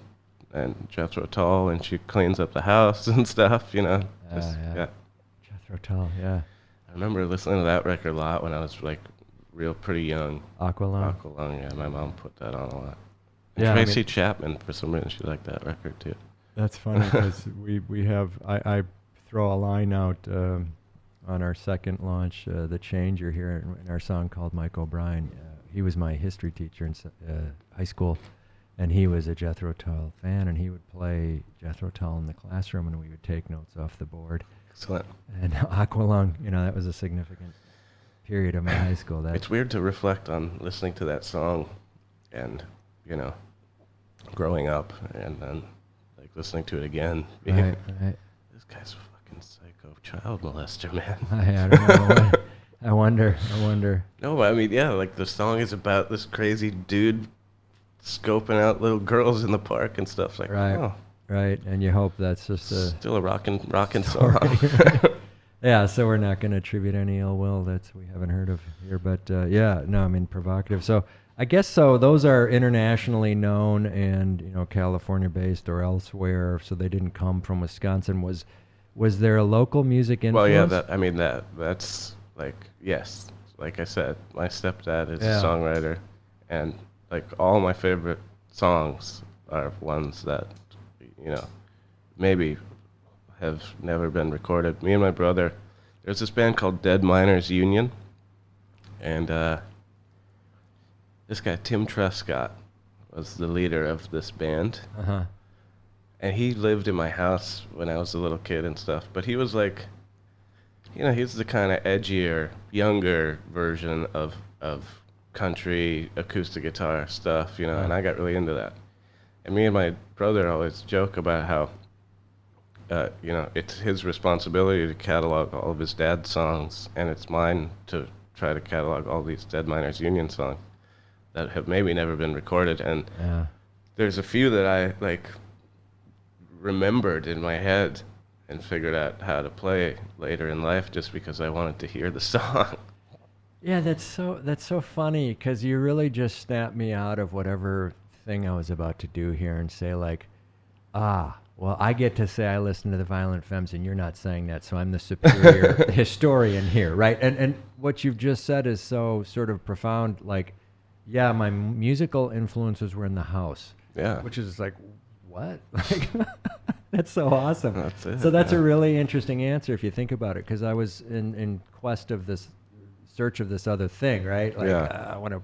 and Jethro Tull, and she cleans up the house and stuff, you know. Jethro Tull, yeah. I remember listening to that record a lot when I was like pretty young. Aqualung, yeah. My mom put that on a lot. And Tracy Chapman, for some reason, she liked that record too. That's funny because we have I throw a line out on our second launch, The Changer, here in our song called Mike O'Brien. He was my history teacher in high school, and he was a Jethro Tull fan, and he would play Jethro Tull in the classroom, and we would take notes off the board. Excellent. And Aqualung, you know, that was a significant period of my high school. It's weird to reflect on listening to that song and, you know, growing up and then like listening to it again. Right. This guy's a fucking psycho child molester, man. I don't know. I wonder. No, I mean, yeah, like the song is about this crazy dude scoping out little girls in the park and stuff. Like, Right. oh, Right, and you hope that's just a still a rockin' story. song. Yeah, so we're not going to attribute any ill will that we haven't heard of here, but yeah, no, I mean provocative. So I guess so. Those are internationally known and California-based or elsewhere. So they didn't come from Wisconsin. Was there a local music influence? Well, yeah, that's like, yes. Like I said, my stepdad is a songwriter, and like all my favorite songs are ones that maybe have never been recorded. Me and my brother, there's this band called Dead Miners Union, and this guy Tim Trescott was the leader of this band. Uh-huh. And he lived in my house when I was a little kid and stuff. But he was like, he's the kind of edgier, younger version of country acoustic guitar stuff, and I got really into that. And me and my brother always joke about how, it's his responsibility to catalog all of his dad's songs, and it's mine to try to catalog all these Dead Miners Union songs that have maybe never been recorded. And there's a few that I, like, remembered in my head and figured out how to play later in life just because I wanted to hear the song. Yeah, that's so funny because you really just snapped me out of whatever thing I was about to do here and say like, well, I get to say I listen to the Violent Femmes and you're not saying that, so I'm the superior historian here, right? And what you've just said is so sort of profound. Like, yeah, my musical influences were in the house. Yeah. Which is like, what? Like, that's so awesome. That's it. So that's a really interesting answer if you think about it, because I was in quest of this, search of this other thing, right? Like, I want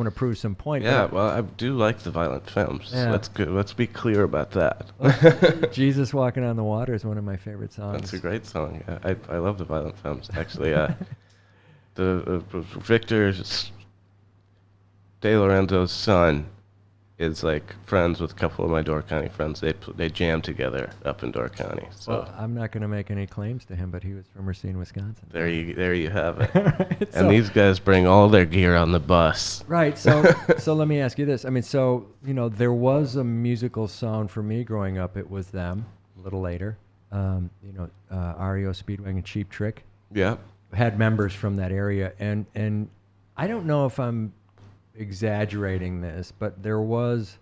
to prove some point. Yeah, well, I do like the Violent Femmes. Yeah. Let's be clear about that. Well, Jesus Walking on the Water is one of my favorite songs. That's a great song. Yeah, I love the Violent Femmes, actually. The Victor De Lorenzo's son is like friends with a couple of my Door County friends. They jam together up in Door County. So well, I'm not going to make any claims to him, but he was from Racine, Wisconsin. there you have it. Right, And these guys bring all their gear on the bus. Right. So let me ask you this. I mean, so there was a musical sound for me growing up. It was them. A little later, REO Speedwagon and Cheap Trick. Yeah. Had members from that area, and I don't know if I'm exaggerating this, but there was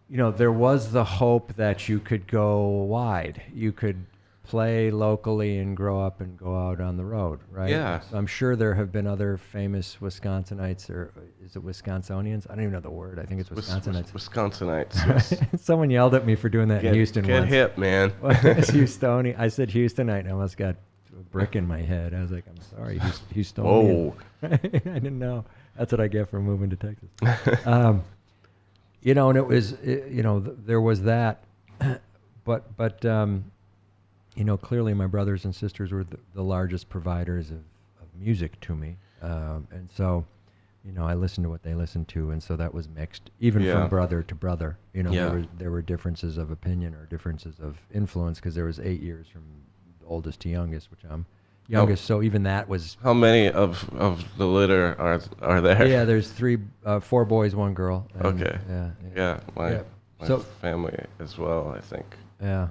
the hope that you could go wide. You could play locally and grow up and go out on the road, right? Yeah. So I'm sure there have been other famous Wisconsinites, or is it Wisconsonians? I don't even know the word. I think it's Wisconsinites. Wisconsinites. Yes. Someone yelled at me for doing that in Houston Get once. hip, man. It's Houstonian. I said Houstonite and I almost got a brick in my head. I was like, I'm sorry, Houstonian. Whoa. I didn't know. That's what I get for moving to Texas. And it was, there was that, but clearly my brothers and sisters were the largest providers of music to me, and so, I listened to what they listened to, and so that was mixed, even from brother to brother. There were differences of opinion or differences of influence because there was 8 years from oldest to youngest, which I'm youngest, so even that was. How many of the litter are there? Yeah, there's 4 boys, 1 girl. Okay. Yeah. My So- family as well, I think. Yeah.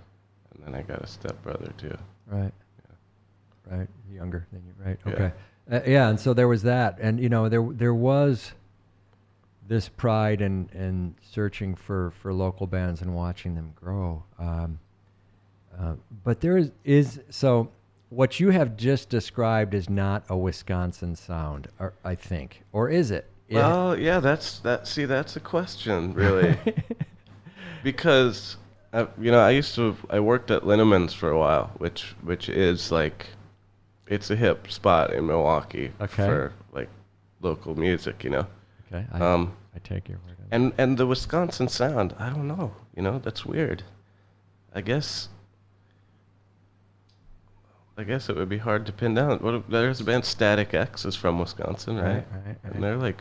And then I got a stepbrother too. Right. Yeah. Right. Younger than you. Right. Yeah. Okay. And so there was that, and there was this pride in searching for local bands and watching them grow. But there is so. What you have just described is not a Wisconsin sound, I think, or is it? Well, yeah, that's a question, really, because I worked at Linneman's for a while, which is like, it's a hip spot in Milwaukee for like local music, Okay, I take your word on that. And the Wisconsin sound, I don't know, that's weird. I guess it would be hard to pin down. There's a band Static X is from Wisconsin, right? Right. And they're like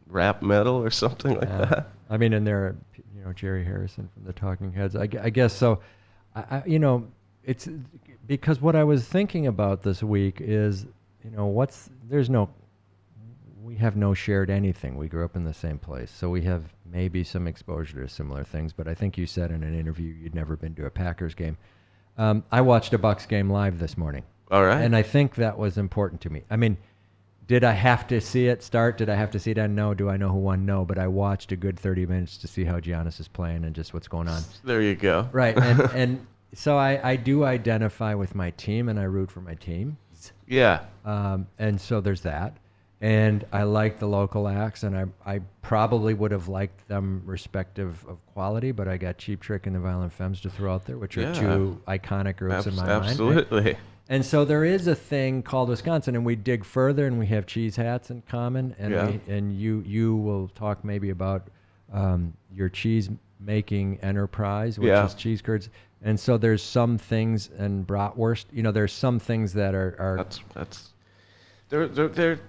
rap metal or something like that. I mean, and there, Jerry Harrison from the Talking Heads. I guess so. It's because what I was thinking about this week is, we we have no shared anything. We grew up in the same place, so we have maybe some exposure to similar things. But I think you said in an interview you'd never been to a Packers game. I watched a Bucs game live this morning. All right. And I think that was important to me. I mean, did I have to see it start? Did I have to see it end? No. Do I know who won? No. But I watched a good 30 minutes to see how Giannis is playing and just what's going on. There you go. Right. And so I do identify with my team, and I root for my team. Yeah. And so there's that. And I like the local acts, and I probably would have liked them respective of quality, but I got Cheap Trick and the Violent Femmes to throw out there, which are two iconic groups in my mind. Absolutely. Right? And so there is a thing called Wisconsin, and we dig further, and we have cheese hats in common, and you will talk maybe about your cheese making enterprise, which is cheese curds. And so there's some things, and bratwurst, there's some things that are they're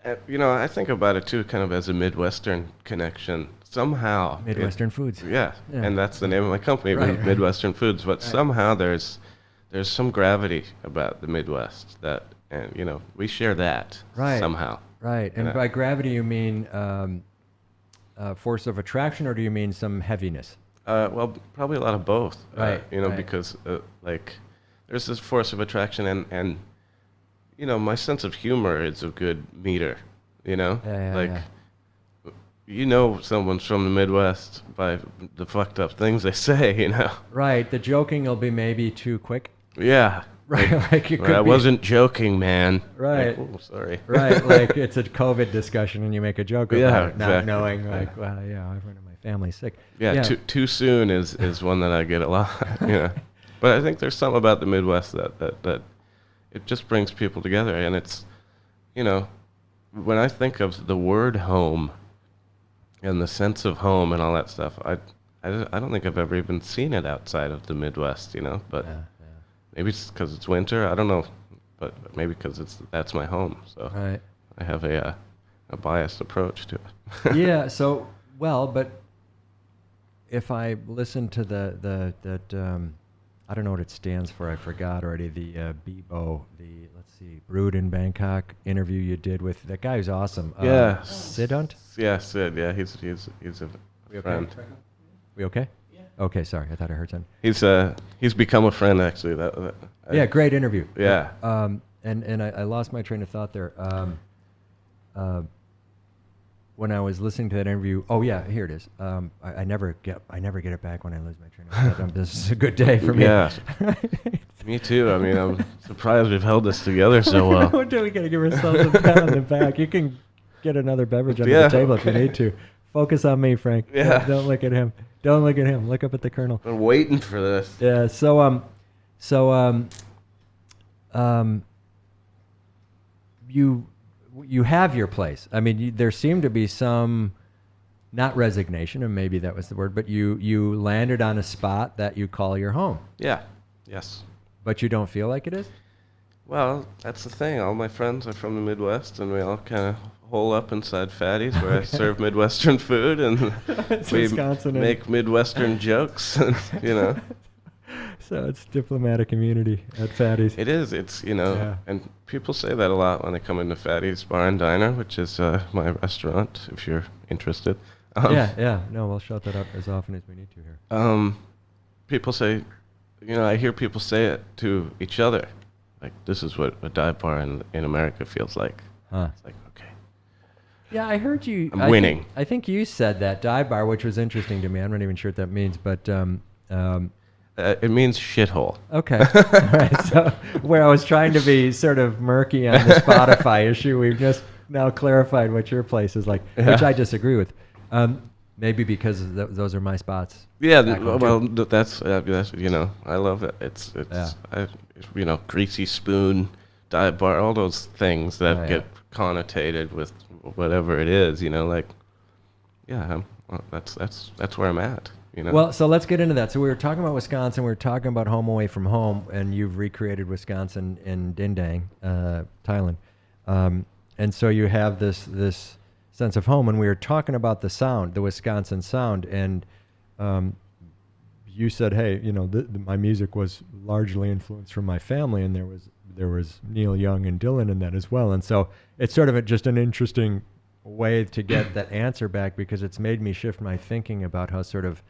I think about it too, kind of as a Midwestern connection somehow. Midwestern foods. Yeah, and that's the name of my company, Midwestern Foods. But somehow there's some gravity about the Midwest that, and we share that somehow. Right, and by gravity you mean force of attraction, or do you mean some heaviness? Well, probably a lot of both. Right. Because there's this force of attraction, and my sense of humor is a good meter. Someone's from the Midwest by the fucked up things they say. Right. The joking will be maybe too quick. Yeah. Right. Like it could I wasn't joking, man. Right. Like, oh, sorry. Right. Like it's a COVID discation, and you make a joke about it, exactly. not knowing, like, well, everyone in my family's sick. Yeah. Too soon is one that I get a lot. But I think there's something about the Midwest that it just brings people together, and it's, when I think of the word home and the sense of home and all that stuff, I don't think I've ever even seen it outside of the Midwest, but maybe it's because it's winter, I don't know, but maybe because that's my home, so I have a biased approach to it. Yeah, so, but if I listen to that I don't know what it stands for. I forgot already. The Bebo, Brewed in Bangkok interview you did with that guy who's awesome. Sid Hunt? Yeah, Sid. Yeah, he's a friend. We okay? Yeah. Okay, sorry. I thought I heard something. He's become a friend, actually. Yeah, great interview. Yeah. And I lost my train of thought there. When I was listening to that interview, here it is. I never get it back when I lose my train of thought. This is a good day for me. Yeah, me too. I mean, I'm surprised we've held this together so well. We gotta give ourselves a pat on the back. You can get another beverage under the table if you need to. Focus on me, Frank. Yeah. Don't look at him. Don't look at him. Look up at the Colonel. I'm waiting for this. Yeah. You have your place. I mean, there seemed to be some, not resignation, and maybe that was the word, but you landed on a spot that you call your home. Yeah. Yes. But you don't feel like it is? Well, that's the thing. All my friends are from the Midwest, and we all kind of hole up inside Fatty's, where I serve Midwestern food, and we make Midwestern jokes, So it's diplomatic immunity at Fatty's. It is. It's, and people say that a lot when they come into Fatty's Bar and Diner, which is my restaurant, if you're interested. No, we'll shout that out as often as we need to here. People say, I hear people say it to each other. Like, this is what a dive bar in America feels like. Huh. It's like, okay. Yeah, I heard you. I'm winning. I think you said that, dive bar, which was interesting to me. I'm not even sure what that means, but... it means shithole. Okay. All right. So where I was trying to be sort of murky on the Spotify issue, we've just now clarified what your place is like, which I disagree with. Maybe because those are my spots. Yeah. Well, that's I love it. It's greasy spoon, dive bar, all those things that get connotated with whatever it is. That's where I'm at. Well, so let's get into that. So we were talking about Wisconsin. We were talking about home away from home, and you've recreated Wisconsin in Din Daeng, Thailand. And so you have this sense of home. And we were talking about the sound, the Wisconsin sound. And you said, hey, my music was largely influenced from my family, and there was Neil Young and Dylan in that as well. And so it's sort of just an interesting way to get that answer back, because it's made me shift my thinking about how sort of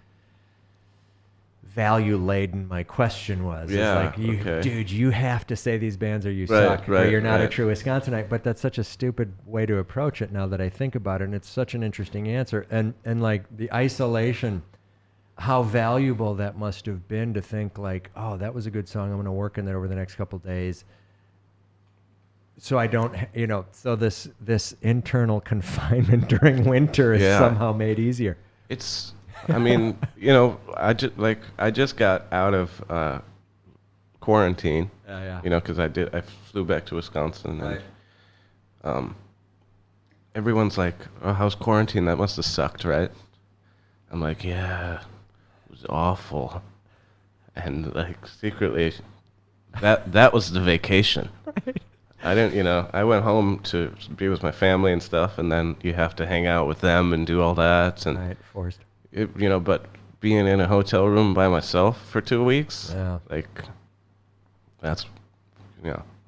value laden my question was. Yeah, It's like, okay. dude, you have to say these bands or you Right, suck, or right, you're not a right. true Wisconsinite. But that's such a stupid way to approach it now that I think about it, and it's such an interesting answer. And like the isolation, how valuable that must have been to think like, oh, that was a good song. I'm going to work in that over the next couple of days. So I don't, so this internal confinement during winter is Yeah. somehow made easier. It's, I mean, I just got out of quarantine, Yeah. because I flew back to Wisconsin, and everyone's like, "Oh, how's quarantine? That must have sucked, right?" I'm like, "Yeah, it was awful," and like secretly, that was the vacation. Right. I didn't, I went home to be with my family and stuff, and then you have to hang out with them and do all that, and Right, forced. but being in a hotel room by myself for 2 weeks, Yeah. like, that's,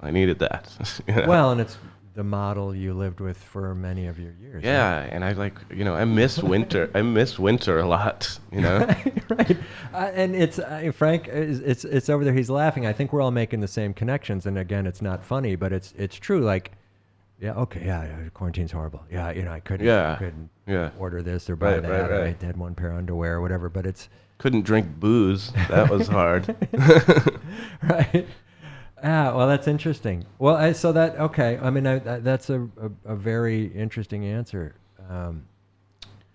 I needed that. Well, and it's the model you lived with for many of your years. Yeah, and I I miss winter. I miss winter a lot, Right. And it's Frank it's over there. He's laughing. I think we're all making the same connections. And again, it's not funny, but it's true. Like, yeah, okay, yeah, quarantine's horrible. Yeah, I couldn't Yeah. order this or buy Right, that. right. I had one pair of underwear or whatever. But it's Couldn't drink booze. That was hard. right. Well, that's interesting. Well, okay. I mean, that's a very interesting answer,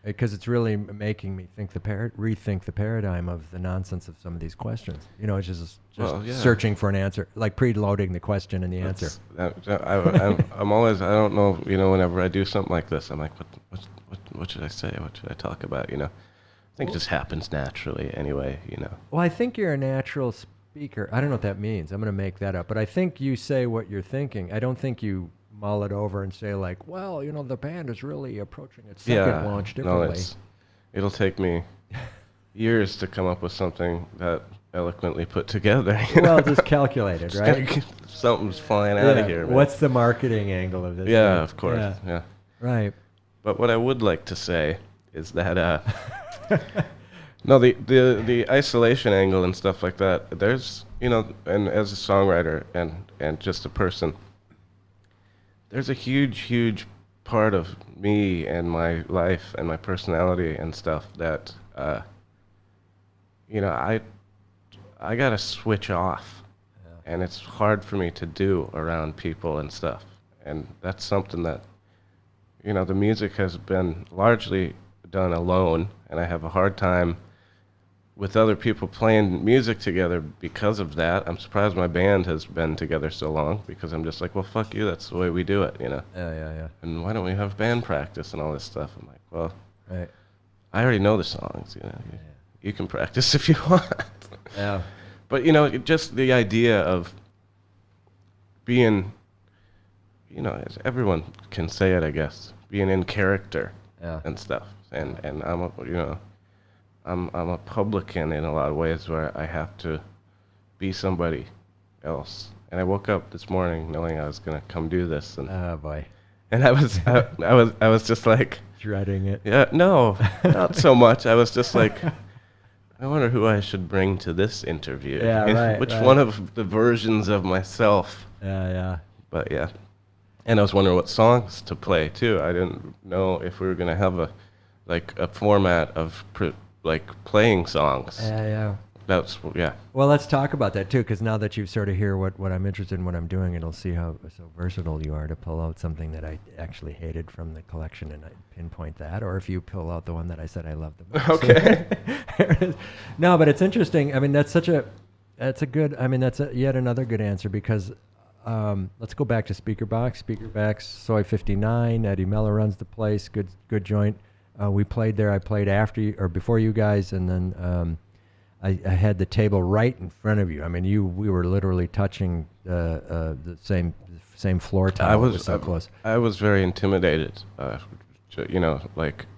because it's really making me rethink the paradigm of the nonsense of some of these questions. It's just Well, yeah. searching for an answer, like preloading the question and the answer. I'm always, I don't know, whenever I do something like this, I'm like, what should I say? What should I talk about? I think it just happens naturally anyway. Well, I think you're a natural speaker. I don't know what that means. I'm going to make that up. But I think you say what you're thinking. I don't think you mull it over and say like, well, the band is really approaching its second launch differently. No, it'll take me years to come up with something that eloquently put together. Well, just calculated, Just right? gotta something's flying out of here, man. What's the marketing angle of this? Yeah, thing? of course. Yeah. Right. But what I would like to say is that no, the isolation angle and stuff like that, there's, and as a songwriter and just a person, there's a huge part of me and my life and my personality and stuff that, I gotta switch off. Yeah. And it's hard for me to do around people and stuff. And that's something that, the music has been largely done alone, and I have a hard time with other people playing music together because of that. I'm surprised my band has been together so long, because I'm just like, well, fuck you, that's the way we do it, Yeah. And why don't we have band practice and all this stuff? I'm like, well, Right. I already know the songs, You can practice if you want. Yeah. But, just the idea of being, as everyone can say it, I guess, being in character and stuff. And I'm a publican in a lot of ways, where I have to be somebody else. And I woke up this morning knowing I was gonna come do this, and Oh boy. and I was just like, Dreading it. yeah, no, not so much. I was just like, I wonder who I should bring to this interview. Yeah, right, Which right. one of the versions of myself? Yeah. But yeah. And I was wondering what songs to play too. I didn't know if we were gonna have a format of playing songs. Yeah. Yeah. Well, let's talk about that too, because now that you sort of hear what I'm interested in, what I'm doing, it'll see how so versatile you are to pull out something that I actually hated from the collection and I pinpoint that, or if you pull out the one that I said I loved the most. Okay. There it is. No, but it's interesting. I mean, that's yet another good answer, because let's go back to Speakerbox, Soy 59. Eddie Mello runs the place. Good joint. We played there. I played after you or before you guys, and then I had the table right in front of you. I mean, we were literally touching the same floor tile. It was so close. I was very intimidated, and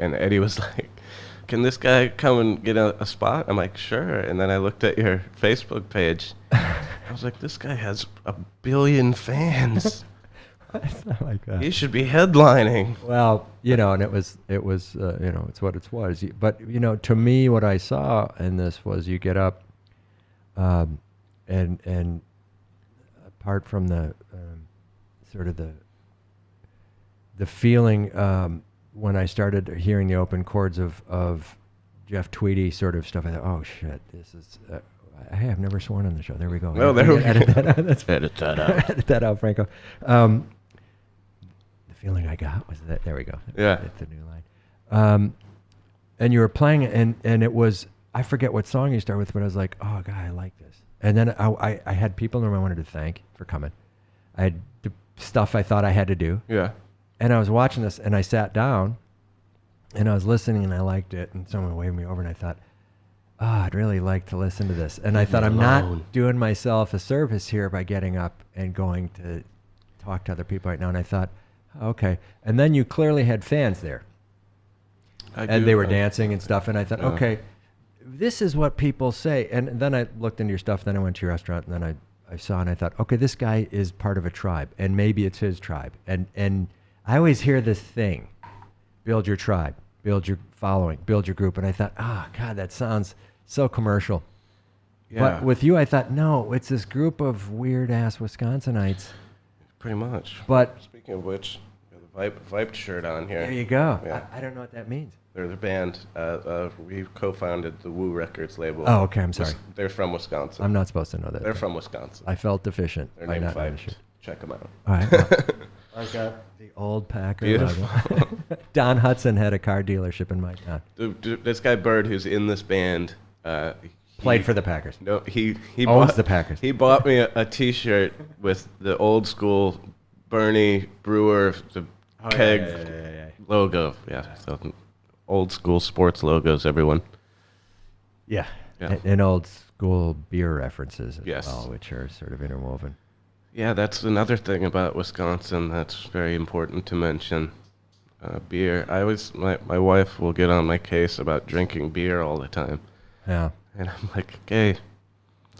Eddie was like, "Can this guy come and get a spot?" I'm like, "Sure." And then I looked at your Facebook page. I was like, "This guy has 1 billion fans." It's not like that. He should be headlining. Well, and it was, it's what it was. But, to me, what I saw in this was you get up, and apart from the sort of the feeling when I started hearing the open chords of Jeff Tweedy sort of stuff, I thought, oh shit, this is. Hey, I've never sworn on the show. There we go. Well, there we go. Edit that out. Edit that out. Edit that out, Franco. The feeling I got was that. There we go. Yeah. That's the new line. And you were playing it, and it was, I forget what song you start with, but I was like, oh, God, I like this. And then I had people in the room I wanted to thank for coming. I had stuff I thought I had to do. Yeah. And I was watching this, and I sat down, and I was listening, and I liked it, and someone waved me over, and I thought, oh, I'd really like to listen to this. And I thought, I'm not doing myself a service here by getting up and going to talk to other people right now. And I thought, okay. And then you clearly had fans there. They were dancing and stuff. And I thought, okay, this is what people say. And then I looked into your stuff. Then I went to your restaurant. And then I saw and I thought, okay, this guy is part of a tribe. And maybe it's his tribe. And I always hear this thing, build your tribe, build your following, build your group. And I thought, oh, God, that sounds so commercial. Yeah. But with you, I thought, no, it's this group of weird-ass Wisconsinites. Pretty much. But speaking of which, the Viped shirt on here. There you go. Yeah. I don't know what that means. They're the band. We co-founded the Woo Records label. Oh, okay. I'm sorry. They're from Wisconsin. I'm not supposed to know that. They're from Wisconsin. I felt deficient. They're named Viped. Check them out. All right. Well, I got the old Packer logo. Don Hudson had a car dealership in my town. This guy Bird, who's in this band, played for the Packers. No, he owns the Packers. He bought me a T-shirt with the old school Bernie Brewer, the keg logo. Yeah, so old school sports logos, everyone. Yeah. And old school beer references as Yes. well, which are sort of interwoven. Yeah, that's another thing about Wisconsin that's very important to mention. Beer. My wife will get on my case about drinking beer all the time. Yeah. And I'm like, okay,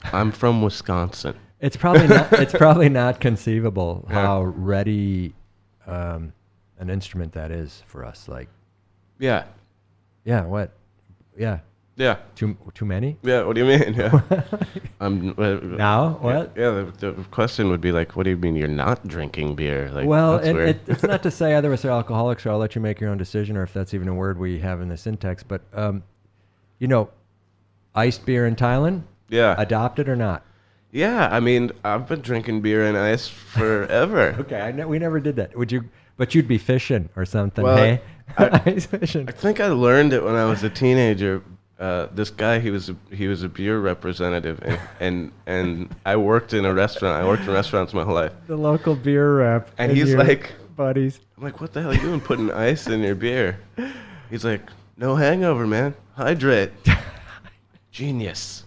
I'm from Wisconsin. It's probably not conceivable how ready an instrument that is for us. Like, yeah, what? Yeah. Too many? Yeah. What do you mean? Yeah. Now what? Yeah. The question would be like, what do you mean you're not drinking beer? Like, well, that's weird. It's not to say either of us are alcoholics, or I'll let you make your own decision, or if that's even a word we have in the syntax. But iced beer in Thailand. Yeah. Adopted or not? Yeah. I mean, I've been drinking beer and ice forever. Okay. We never did that. Would you? But you'd be fishing or something. Well, hey, ice fishing. I think I learned it when I was a teenager. This guy, he was a beer representative, and I worked in a restaurant. I worked in restaurants my whole life. The local beer rep. And he's like, buddies. I'm like, what the hell are you doing putting ice in your beer? He's like, no hangover, man. Hydrate. Genius.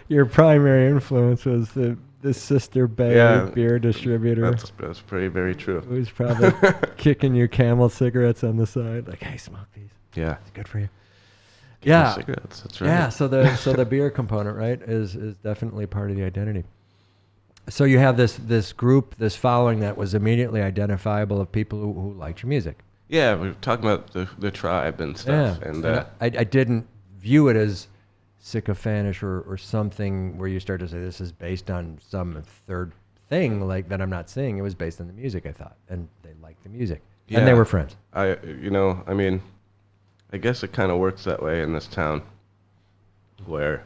Your primary influence was the Sister Bay beer distributor. That's pretty very true. Who's probably kicking you Camel cigarettes on the side, like, hey, smoke these. Yeah, it's good for you. Cigarettes. That's right. Yeah, so the beer component, right, is definitely part of the identity. So you have this group, this following that was immediately identifiable of people who liked your music. Yeah, we were talking about the tribe and stuff. Yeah. And I didn't view it as sycophantish or something where you start to say this is based on some third thing like that I'm not seeing. It was based on the music, I thought, and they liked the music. Yeah. And they were friends. I guess it kind of works that way in this town where,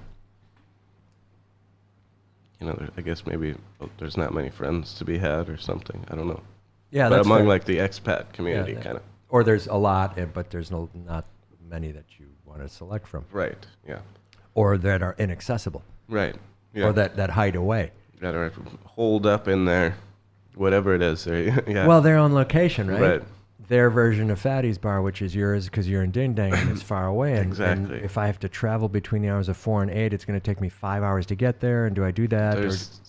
I guess maybe there's not many friends to be had or something. I don't know. Yeah, but that's among fair. like the expat community, kind of. Or there's a lot, but there's not many that you want to select from. Right, yeah. Or that are inaccessible. Right, yeah. Or that hide away. That are holed up in their, whatever it is. Yeah. Well, they're on location, right? Right. Their version of Fatty's Bar, which is yours because you're in Din Daeng and it's far away. Exactly. And if I have to travel between the hours of 4 and 8, it's going to take me 5 hours to get there. And do I do that?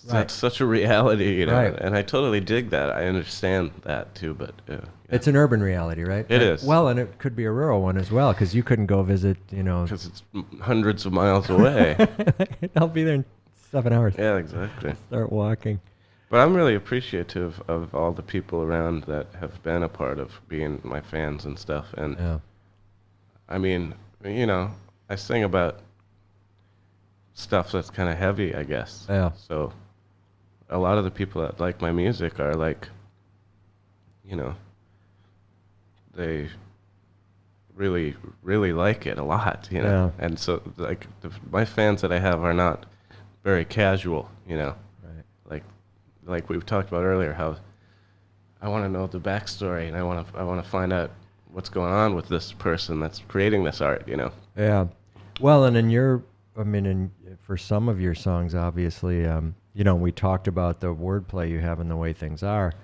That's such a reality, Right. And I totally dig that. I understand that too, but yeah. It's an urban reality, right? It is. Well, and it could be a rural one as well because you couldn't go visit, Because it's hundreds of miles away. I'll be there in 7 hours. Yeah, exactly. Start walking. But I'm really appreciative of all the people around that have been a part of being my fans and stuff. And Yeah. I mean, you know, I sing about stuff that's kind of heavy, I guess. Yeah. So a lot of the people that like my music are like, you know, they really, really like it a lot, you know. Yeah. And so, like, my fans that I have are not very casual, you know. Right. Like we've talked about earlier, how I want to know the backstory and I want to find out what's going on with this person that's creating this art, you know. Yeah. Well, and for some of your songs, obviously, you know, we talked about the wordplay you have and the way things are.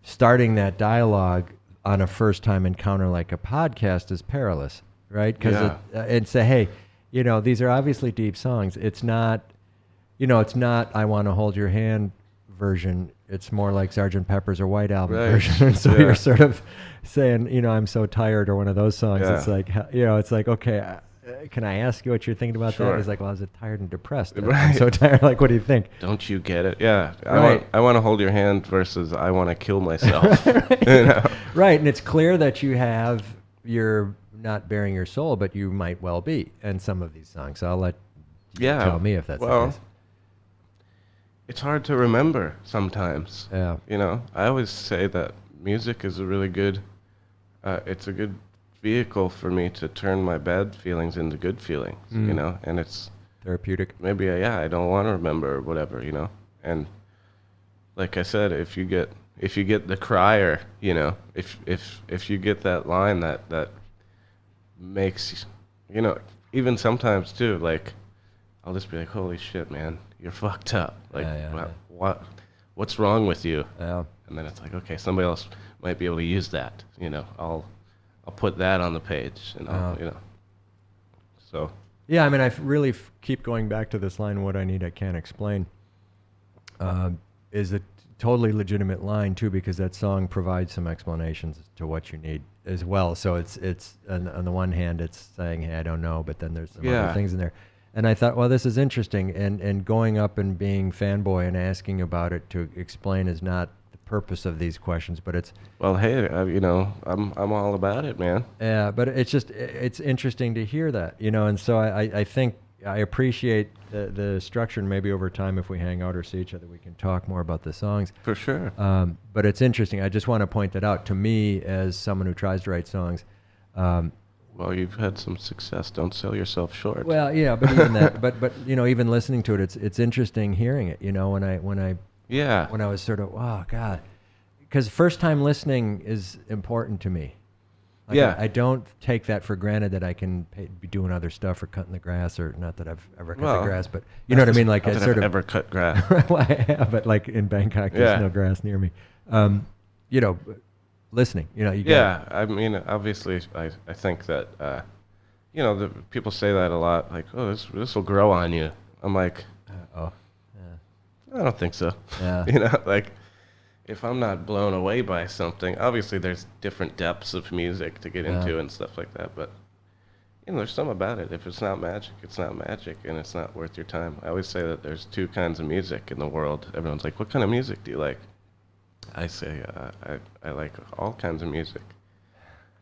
Starting that dialogue on a first-time encounter like a podcast is perilous, right? Because and say, hey, you know, these are obviously deep songs. It's not, you know, it's not I Want to Hold Your Hand version. It's more like Sgt. Pepper's or White Album version. And so you're sort of saying, you know, I'm so tired, or one of those songs. It's like, you know, it's like, okay, can I ask you what you're thinking about that? He's like, well, I was tired and depressed. I'm so tired. Like, what do you think? Don't you get it? Yeah. Right. I want to hold your hand versus I want to kill myself. You know? Right. And it's clear that you're not bearing your soul, but you might well be in some of these songs. So I'll let you tell me if that's the case. It's hard to remember sometimes. Yeah. You know, I always say that music is a really good, it's a good vehicle for me to turn my bad feelings into good feelings, you know, and it's therapeutic. Maybe, I don't want to remember or whatever, you know, and like I said, if you get the crier, you know, if you get that line that makes, you know, even sometimes too, like, I'll just be like, holy shit, man, you're fucked up. Like, what's wrong with you? Yeah. And then it's like, okay, somebody else might be able to use that. You know, I'll put that on the page, and I'll, you know. So. Yeah, I mean, I really keep going back to this line, "What I need, I can't explain," is a totally legitimate line too, because that song provides some explanations to what you need as well. So it's on the one hand, it's saying, hey, I don't know, but then there's some other things in there. And I thought, well, this is interesting. And going up and being fanboy and asking about it to explain is not the purpose of these questions, but it's... Well, hey, you know, I'm all about it, man. Yeah, but it's interesting to hear that, you know, and so I think I appreciate the structure, and maybe over time, if we hang out or see each other, we can talk more about the songs. For sure. But it's interesting. I just want to point that out. To me, as someone who tries to write songs... well, you've had some success. Don't sell yourself short. Well, yeah, but even that, but you know, even listening to it, it's interesting hearing it. You know, when I was sort of, oh God, because first time listening is important to me. Like, I don't take that for granted that I can be doing other stuff or cutting the grass, or not that I've ever cut the grass, but you know what I mean. Like, I sort of ever cut grass. Well, I have, but like in Bangkok, there's no grass near me. You know. Listening, you know, I mean, obviously, I think that, you know, the people say that a lot, like, oh, this will grow on you. I'm like, I don't think so. Yeah. You know, like, if I'm not blown away by something, obviously there's different depths of music to get into and stuff like that, but, you know, there's something about it. If it's not magic, it's not magic, and it's not worth your time. I always say that there's two kinds of music in the world. Everyone's like, what kind of music do you like? I say I like all kinds of music.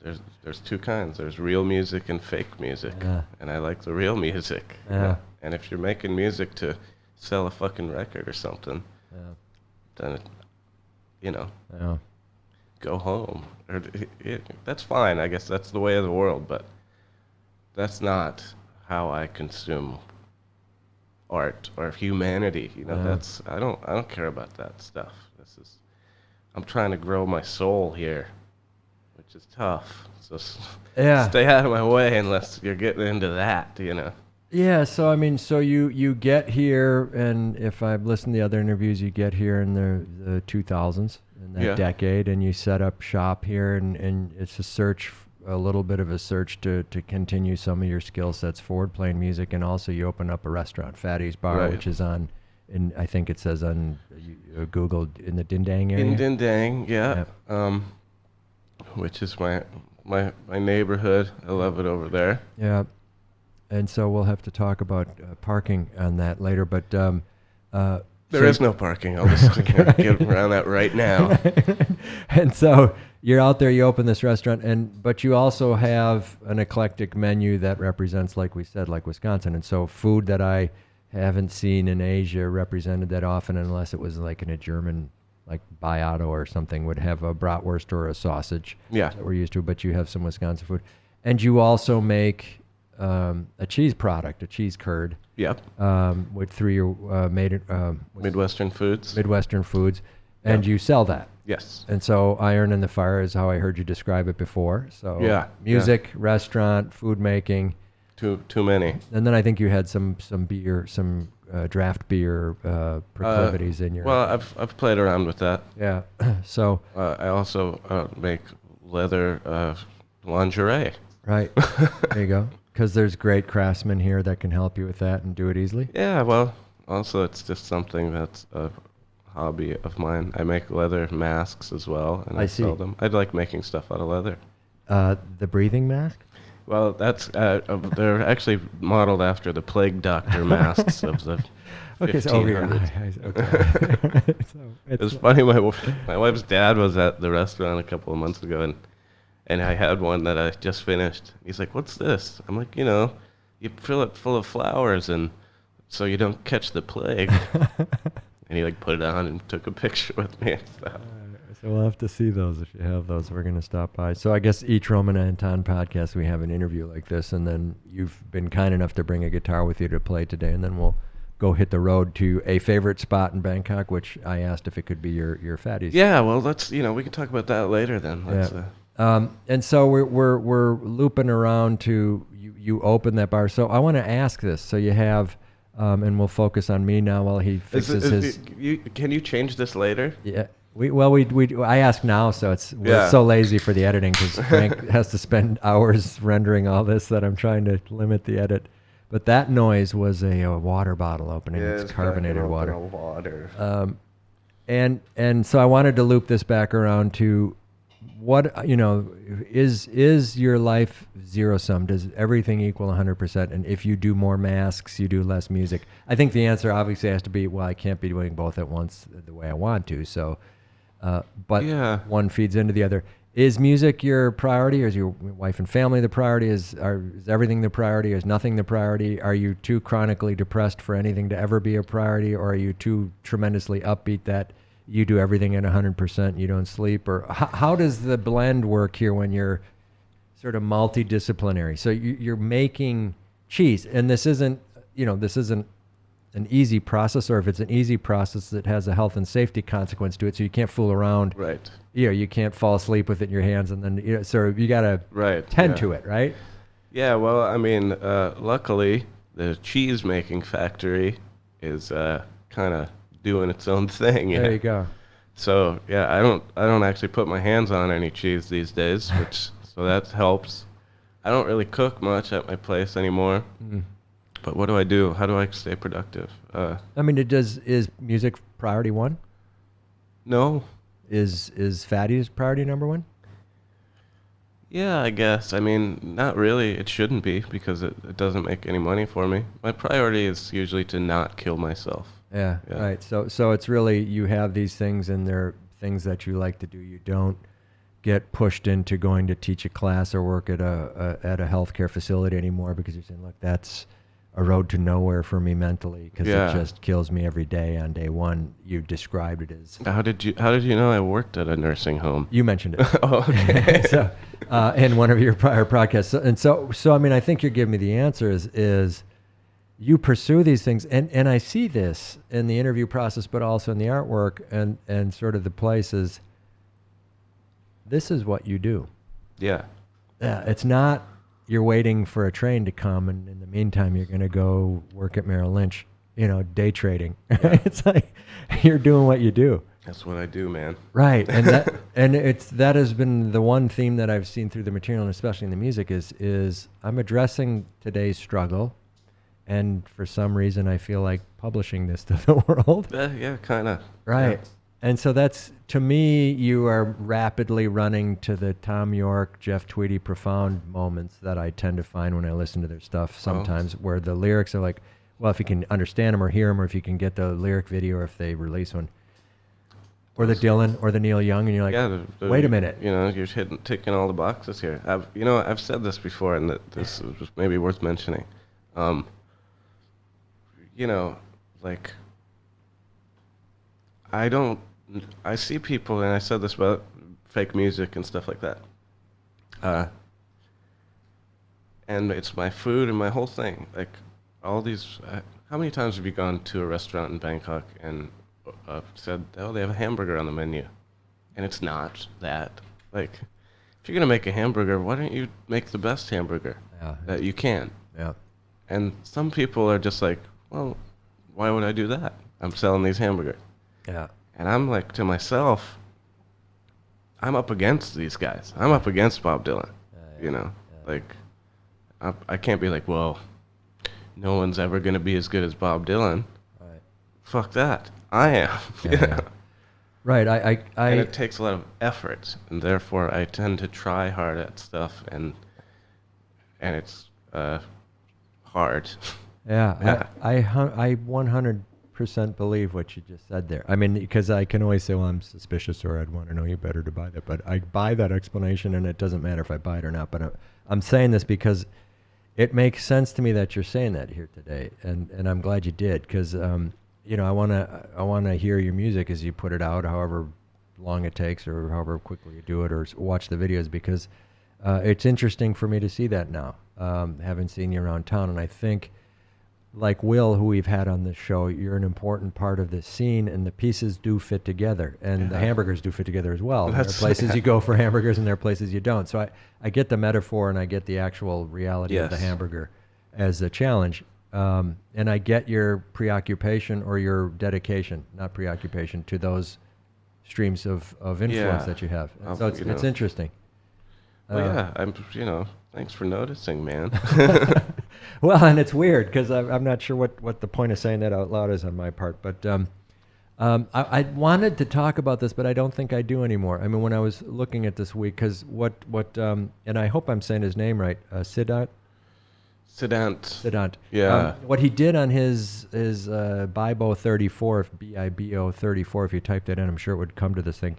There's two kinds. There's real music and fake music, and I like the real music. You know? And if you're making music to sell a fucking record or something, then you know, go home. Or that's fine. I guess that's the way of the world, but that's not how I consume art or humanity. You know, that's I don't care about that stuff. I'm trying to grow my soul here, which is tough. So stay out of my way unless you're getting into that, you know. Yeah, so I mean, so you get here, and if I've listened to the other interviews, you get here in the 2000s, in that decade, and you set up shop here, and it's a little bit of a search to continue some of your skill sets forward, playing music, and also you open up a restaurant, Fatty's Bar, which is on... And I think it says on Google in the Din Daeng area. In Din Daeng, which is my neighborhood. I love it over there. Yeah, and so we'll have to talk about parking on that later. But There is no parking. I'll just get around that right now. And so you're out there, you open this restaurant, but you also have an eclectic menu that represents, like we said, like Wisconsin. And so food that I haven't seen in Asia represented that often, unless it was like in a German, like Baiado or something, would have a bratwurst or a sausage that we're used to, but you have some Wisconsin food. And you also make a cheese product, a cheese curd. Yep. Through your Midwestern Foods. Midwestern Foods, and you sell that. Yes. And so Iron in the Fire is how I heard you describe it before. So music, restaurant, food making. Too many. And then I think you had some beer, some draft beer proclivities in your. Well, I've played around with that. Yeah. So. I also make leather lingerie. Right. There you go. Because there's great craftsmen here that can help you with that and do it easily. Yeah. Well, also it's just something that's a hobby of mine. I make leather masks as well, and I sell them. I like making stuff out of leather. The breathing mask? Well, that's they're actually modeled after the plague doctor masks of the 1500s. Okay. It's funny. My wife's dad was at the restaurant a couple of months ago, and I had one that I just finished. He's like, "What's this?" I'm like, you fill it full of flowers, and so you don't catch the plague. And he like put it on and took a picture with me and stuff. So we'll have to see those if you have those. We're going to stop by. So I guess each Roman Anton podcast, we have an interview like this, and then you've been kind enough to bring a guitar with you to play today, and then we'll go hit the road to a favorite spot in Bangkok, which I asked if it could be your fatties. Yeah, well, let's we can talk about that later then. And so we're looping around to you open that bar. So I want to ask this. So you have. And we'll focus on me now while he fixes his. Can you change this later? Yeah. I ask now, so we're so lazy for the editing because Frank has to spend hours rendering all this that I'm trying to limit the edit. But that noise was a water bottle opening. Yeah, it's carbonated water. And so I wanted to loop this back around to what is your life zero sum? Does everything equal 100%? And if you do more masks, you do less music. I think the answer obviously has to be, well, I can't be doing both at once the way I want to. So, but one feeds into the other. Is music your priority, or is your wife and family the priority? Is everything the priority? Is nothing the priority? Are you too chronically depressed for anything to ever be a priority, or are you too tremendously upbeat that you do everything at 100%, you don't sleep? Or how does the blend work here when you're sort of multidisciplinary? So you're making cheese, and this isn't an easy process, or if it's an easy process, it has a health and safety consequence to it, so you can't fool around. Right. You can't fall asleep with it in your hands, and then so you got to tend to it, right? Yeah, well, I mean, luckily, the cheese-making factory is kind of doing its own thing. There you go. So I don't actually put my hands on any cheese these days, so that helps. I don't really cook much at my place anymore. But what do I do? How do I stay productive? I mean, is music priority one? No. Is fatties priority number one? Yeah, I guess. I mean, not really. It shouldn't be, because it doesn't make any money for me. My priority is usually to not kill myself. Yeah, right. So it's really, you have these things, and they're things that you like to do. You don't get pushed into going to teach a class or work at a healthcare facility anymore, because you're saying, look, that's a road to nowhere for me mentally, because it just kills me every day. On day one, you described it as. How did you know I worked at a nursing home? You mentioned it. Oh, okay. So, in one of your prior podcasts, so I mean, I think you're giving me the answer is you pursue these things, and I see this in the interview process, but also in the artwork and sort of the places. This is what you do. Yeah. Yeah. It's not you're waiting for a train to come, and in the meantime you're going to go work at Merrill Lynch, day trading. Yeah. It's like you're doing what you do. That's what I do, man. Right. And that has been the one theme that I've seen through the material, and especially in the music, is I'm addressing today's struggle. And for some reason, I feel like publishing this to the world. Yeah, kind of. Right. Yeah. And so that's, to me, you are rapidly running to the Tom York, Jeff Tweedy profound moments that I tend to find when I listen to their stuff sometimes, where the lyrics are like, well, if you can understand them or hear them, or if you can get the lyric video, or if they release one, or the Dylan or the Neil Young, and you're like, Yeah, wait a minute. You know, you're ticking all the boxes here. I've said this before, and this is just maybe worth mentioning. You know, like, I see people, and I said this about fake music and stuff like that. And it's my food and my whole thing. Like, all these, how many times have you gone to a restaurant in Bangkok and said, oh, they have a hamburger on the menu? And it's not that. Like, if you're going to make a hamburger, why don't you make the best hamburger that you can? Yeah. And some people are just like, well, why would I do that? I'm selling these hamburgers. Yeah. And I'm like to myself, I'm up against these guys. I'm up against Bob Dylan. You know, like, I can't be like, well, no one's ever going to be as good as Bob Dylan. Right. Fuck that. I am. Yeah. Right. And it takes a lot of effort, and therefore I tend to try hard at stuff, and it's hard. Yeah. I 100% believe what you just said there. I mean, because I can always say, well, I'm suspicious, or I'd want to know you better to buy that. But I buy that explanation, and it doesn't matter if I buy it or not. But I'm saying this because it makes sense to me that you're saying that here today, and I'm glad you did, because you know, I wanna hear your music as you put it out, however long it takes, or however quickly you do it, or watch the videos, because it's interesting for me to see that now, having seen you around town. And I think, like Will, who we've had on this show, you're an important part of this scene, and the pieces do fit together, and the hamburgers do fit together as well. There are places you go for hamburgers, and there are places you don't. So I get the metaphor, and I get the actual reality of the hamburger as a challenge. And I get your preoccupation, or your dedication, not preoccupation, to those streams of influence that you have. And so it's interesting. Well, thanks for noticing, man. Well, and it's weird, because I'm not sure what the point of saying that out loud is on my part. But I wanted to talk about this, but I don't think I do anymore. I mean, when I was looking at this week, because and I hope I'm saying his name right, Siddhant. Yeah. What he did on his Bibo 34, Bibo 34, if you typed that in, I'm sure it would come to this thing.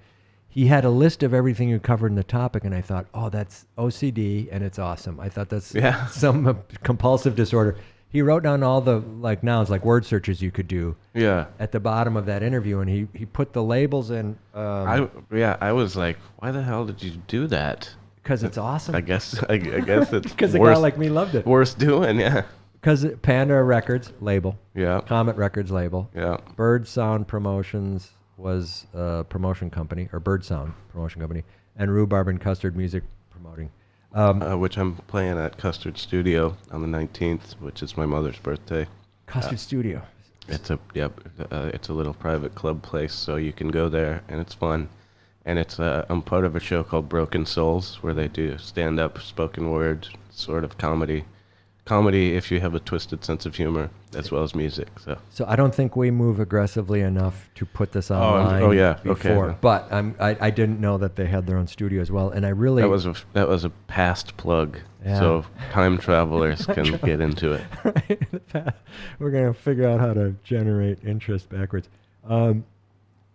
He had a list of everything you covered in the topic, and I thought, oh, that's OCD, and it's awesome. I thought that's some compulsive disorder. He wrote down all the nouns, like word searches you could do at the bottom of that interview, and he put the labels in. I was like, why the hell did you do that? Because it's awesome. I guess it's because a guy like me loved it. Worth doing, yeah. Because Panda Records label, Comet Records label, Bird Sound Promotions was a promotion company, or Bird Sound promotion company, and Rhubarb and Custard Music promoting. Which I'm playing at Custard Studio on the 19th, which is my mother's birthday. Custard Studio. It's a little private club place, so you can go there, and it's fun. And I'm part of a show called Broken Souls, where they do stand-up, spoken word, sort of comedy if you have a twisted sense of humor, as well as music. So I don't think we move aggressively enough to put this online. Before, okay. But I didn't know that they had their own studio as well, and I really that was a past plug, so time travelers can get into it. Right. We're gonna figure out how to generate interest backwards.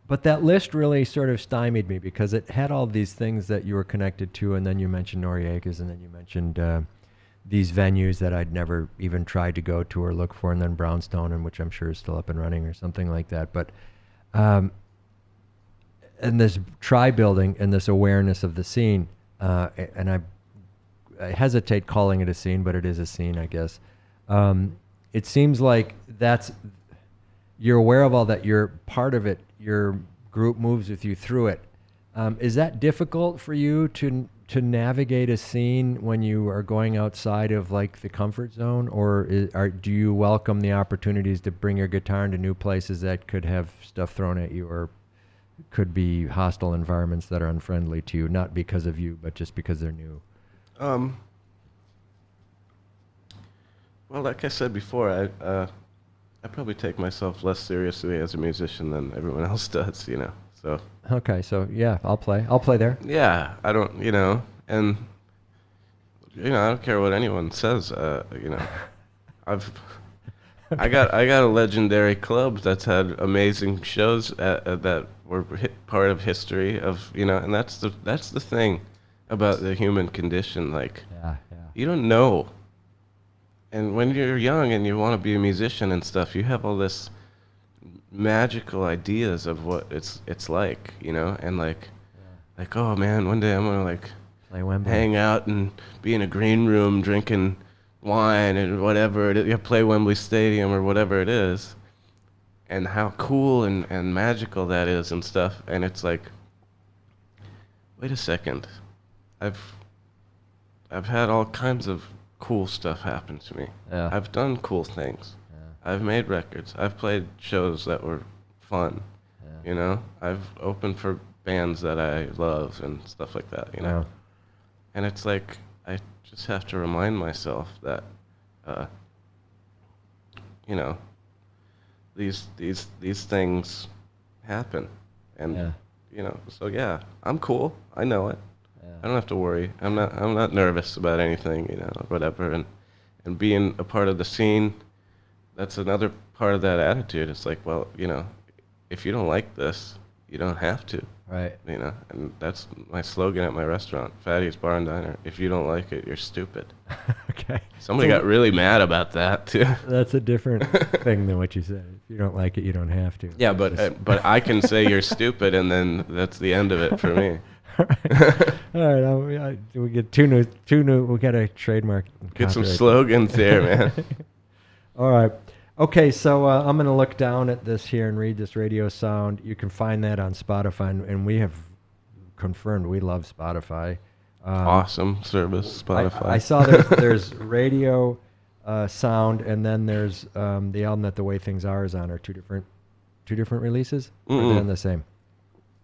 But that list really sort of stymied me, because it had all these things that you were connected to, and then you mentioned Noriega's, and then you mentioned these venues that I'd never even tried to go to or look for, and then Brownstone, and which I'm sure is still up and running or something like that. But and this building and this awareness of the scene, and I hesitate calling it a scene, but it is a scene, I guess. It seems like you're aware of all that, you're part of it, your group moves with you through it. Is that difficult for you to navigate a scene when you are going outside of the comfort zone, or do you welcome the opportunities to bring your guitar into new places that could have stuff thrown at you, or could be hostile environments that are unfriendly to you, not because of you, but just because they're new? Well, like I said before, I probably take myself less seriously as a musician than everyone else does, So. Okay, so yeah, I'll play there. Yeah, I don't, and I don't care what anyone says, I've I got a legendary club that's had amazing shows that were part of history of, and that's the thing about the human condition. Like, Yeah, yeah. you don't know. And when you're young and you want to be a musician and stuff, you have all this magical ideas of what it's like, and like, oh man, one day I'm gonna like Play Wembley. hang out and be in a green room drinking wine and whatever it is, play Wembley Stadium or whatever it is, and how cool and magical that is and stuff. And it's like, wait a second, I've had all kinds of cool stuff happen to me. Yeah. I've done cool things. Yeah. I've made records. I've played shows that were fun. Yeah. I've opened for bands that I love and stuff like that. Yeah. And it's like, I just have to remind myself that, these things happen, and so yeah, I'm cool. I know it. Yeah. I don't have to worry. I'm not nervous about anything, or whatever. And being a part of the scene, that's another part of that attitude. It's like, well, if you don't like this, you don't have to. Right. And that's my slogan at my restaurant, Fatty's Bar and Diner. If you don't like it, you're stupid. Okay. Somebody got really mad about that too. That's a different thing than what you said. If you don't like it, you don't have to. Yeah, but I can say you're stupid, and then that's the end of it for me. All right. We get two new. We got a trademark. Get some copyright. slogans there, man. All right. Okay, so I'm going to look down at this here and read this radio sound. You can find that on Spotify, and we have confirmed we love Spotify. Awesome service, Spotify. I saw there's radio sound, and then there's the album that The Way Things Are is on. Are two different releases? Or are they on the same?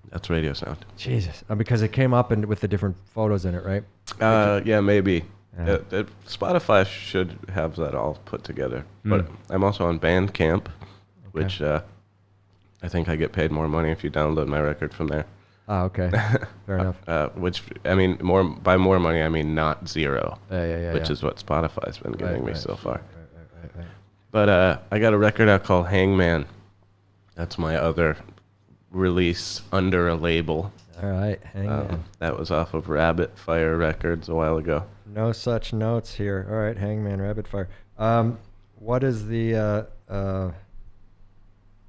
That's radio sound. Jesus, because it came up with the different photos in it, right? Yeah, maybe. Yeah. Spotify should have that all put together. But I'm also on Bandcamp, which I think I get paid more money if you download my record from there. Oh, okay. Fair enough. Which, I mean, by more money, I mean not zero. Which is what Spotify's been giving me so far. Right. But I got a record out called Hangman. That's my other release under a label. All right, Hangman. That was off of Rabbit Fire Records a while ago. No such notes here. All right, Hangman, Rabbit Fire. What is the?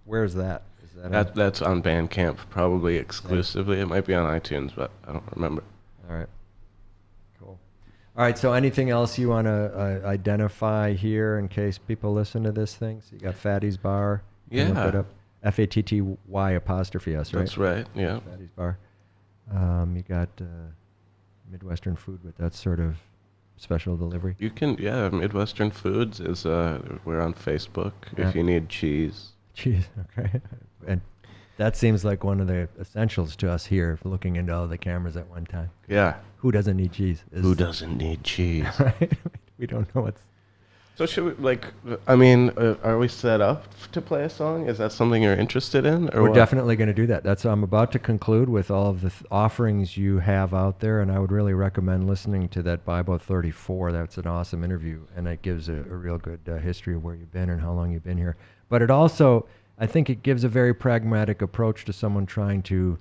Where's that? Is that? That's on Bandcamp, probably exclusively. It might be on iTunes, but I don't remember. All right. Cool. All right. So, anything else you want to identify here in case people listen to this thing? So you got Fatty's Bar. You can look it up. FATTY''S, right? That's right. Yeah. Fatty's Bar. You got Midwestern Food, but that's sort of special delivery. You can, Midwestern Foods is, we're on Facebook if you need cheese. Cheese, okay. And that seems like one of the essentials to us here, looking into all the cameras at one time. Yeah. Who doesn't need cheese? Who doesn't need cheese? Right? We don't know what's... So should we, are we set up to play a song? Is that something you're interested in? Or We're definitely going to do that. I'm about to conclude with all of the offerings you have out there, and I would really recommend listening to that Bible 34. That's an awesome interview, and it gives a real good history of where you've been and how long you've been here. But it also, I think it gives a very pragmatic approach to someone trying to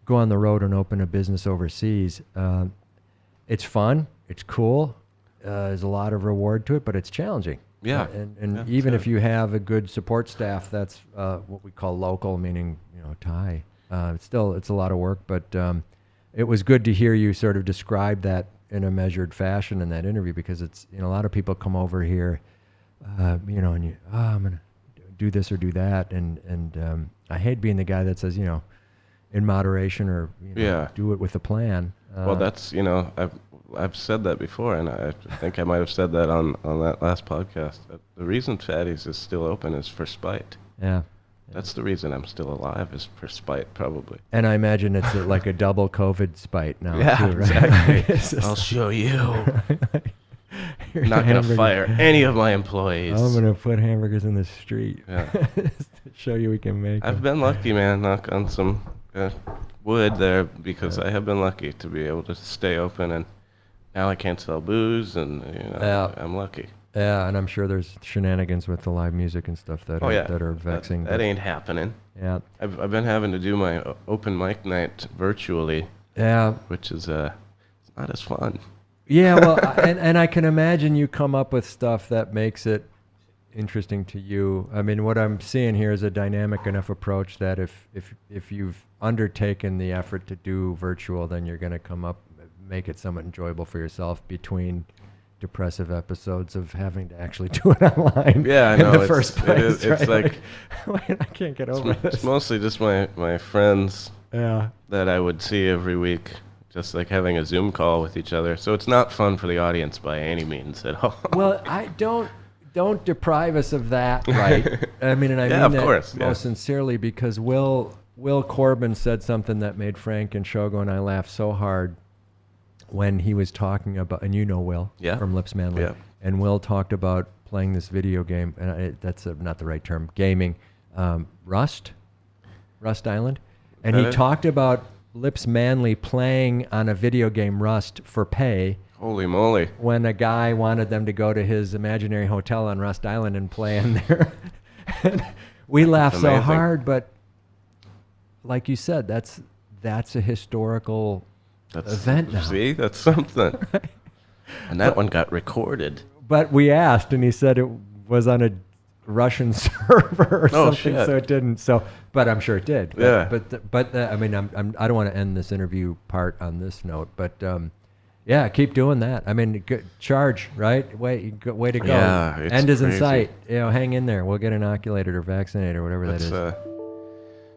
go on the road and open a business overseas. It's fun. It's cool. There's a lot of reward to it, but it's challenging. Yeah. And even if you have a good support staff, that's what we call local, meaning, Thai. It's a lot of work, but it was good to hear you sort of describe that in a measured fashion in that interview, because it's, a lot of people come over here, and I'm going to do this or do that. And I hate being the guy that says, in moderation or, do it with a plan. Well, that's, I've said that before, and I think I might have said that on that last podcast. The reason Fatty's is still open is for spite. Yeah. That's the reason I'm still alive, is for spite, probably. And I imagine it's like a double COVID spite now, too, right? Exactly. I'll show you. I'm not going to fire any of my employees. I'm going to put hamburgers in the street. Yeah. To show you we can make I've been lucky, man. Knock on some wood there, because I have been lucky to be able to stay open, and now I can't sell booze, and I'm lucky. Yeah, and I'm sure there's shenanigans with the live music and stuff that are vexing. That ain't happening. Yeah. I've been having to do my open mic night virtually. Yeah. Which is not as fun. Yeah, well, and I can imagine you come up with stuff that makes it interesting to you. I mean, what I'm seeing here is a dynamic enough approach that if you've undertaken the effort to do virtual, then you're going to make it somewhat enjoyable for yourself between depressive episodes of having to actually do it online in the first place. It's like I can't get over this. It's mostly just my friends that I would see every week, just like having a Zoom call with each other. So it's not fun for the audience by any means at all. Well, I don't deprive us of that, right? I mean, and I mean that most sincerely, because Will Corbin said something that made Frank and Shogo and I laugh so hard when he was talking about, and you know Will from Lips Manly, and Will talked about playing this video game, and that's not the right term, gaming, Rust Island, and he talked about Lips Manly playing on a video game Rust for pay. Holy moly. When a guy wanted them to go to his imaginary hotel on Rust Island and play in there. We laughed so hard, but like you said, that's a historical event now. See, that's something. Right. And that one got recorded. But we asked, and he said it was on a Russian server or something, so it didn't. So, but I'm sure it did. But I mean, I don't want to end this interview part on this note, but yeah, keep doing that. I mean, charge, right? Way to go. Yeah, it's End is in crazy. sight. Hang in there. We'll get inoculated or vaccinated or whatever that is.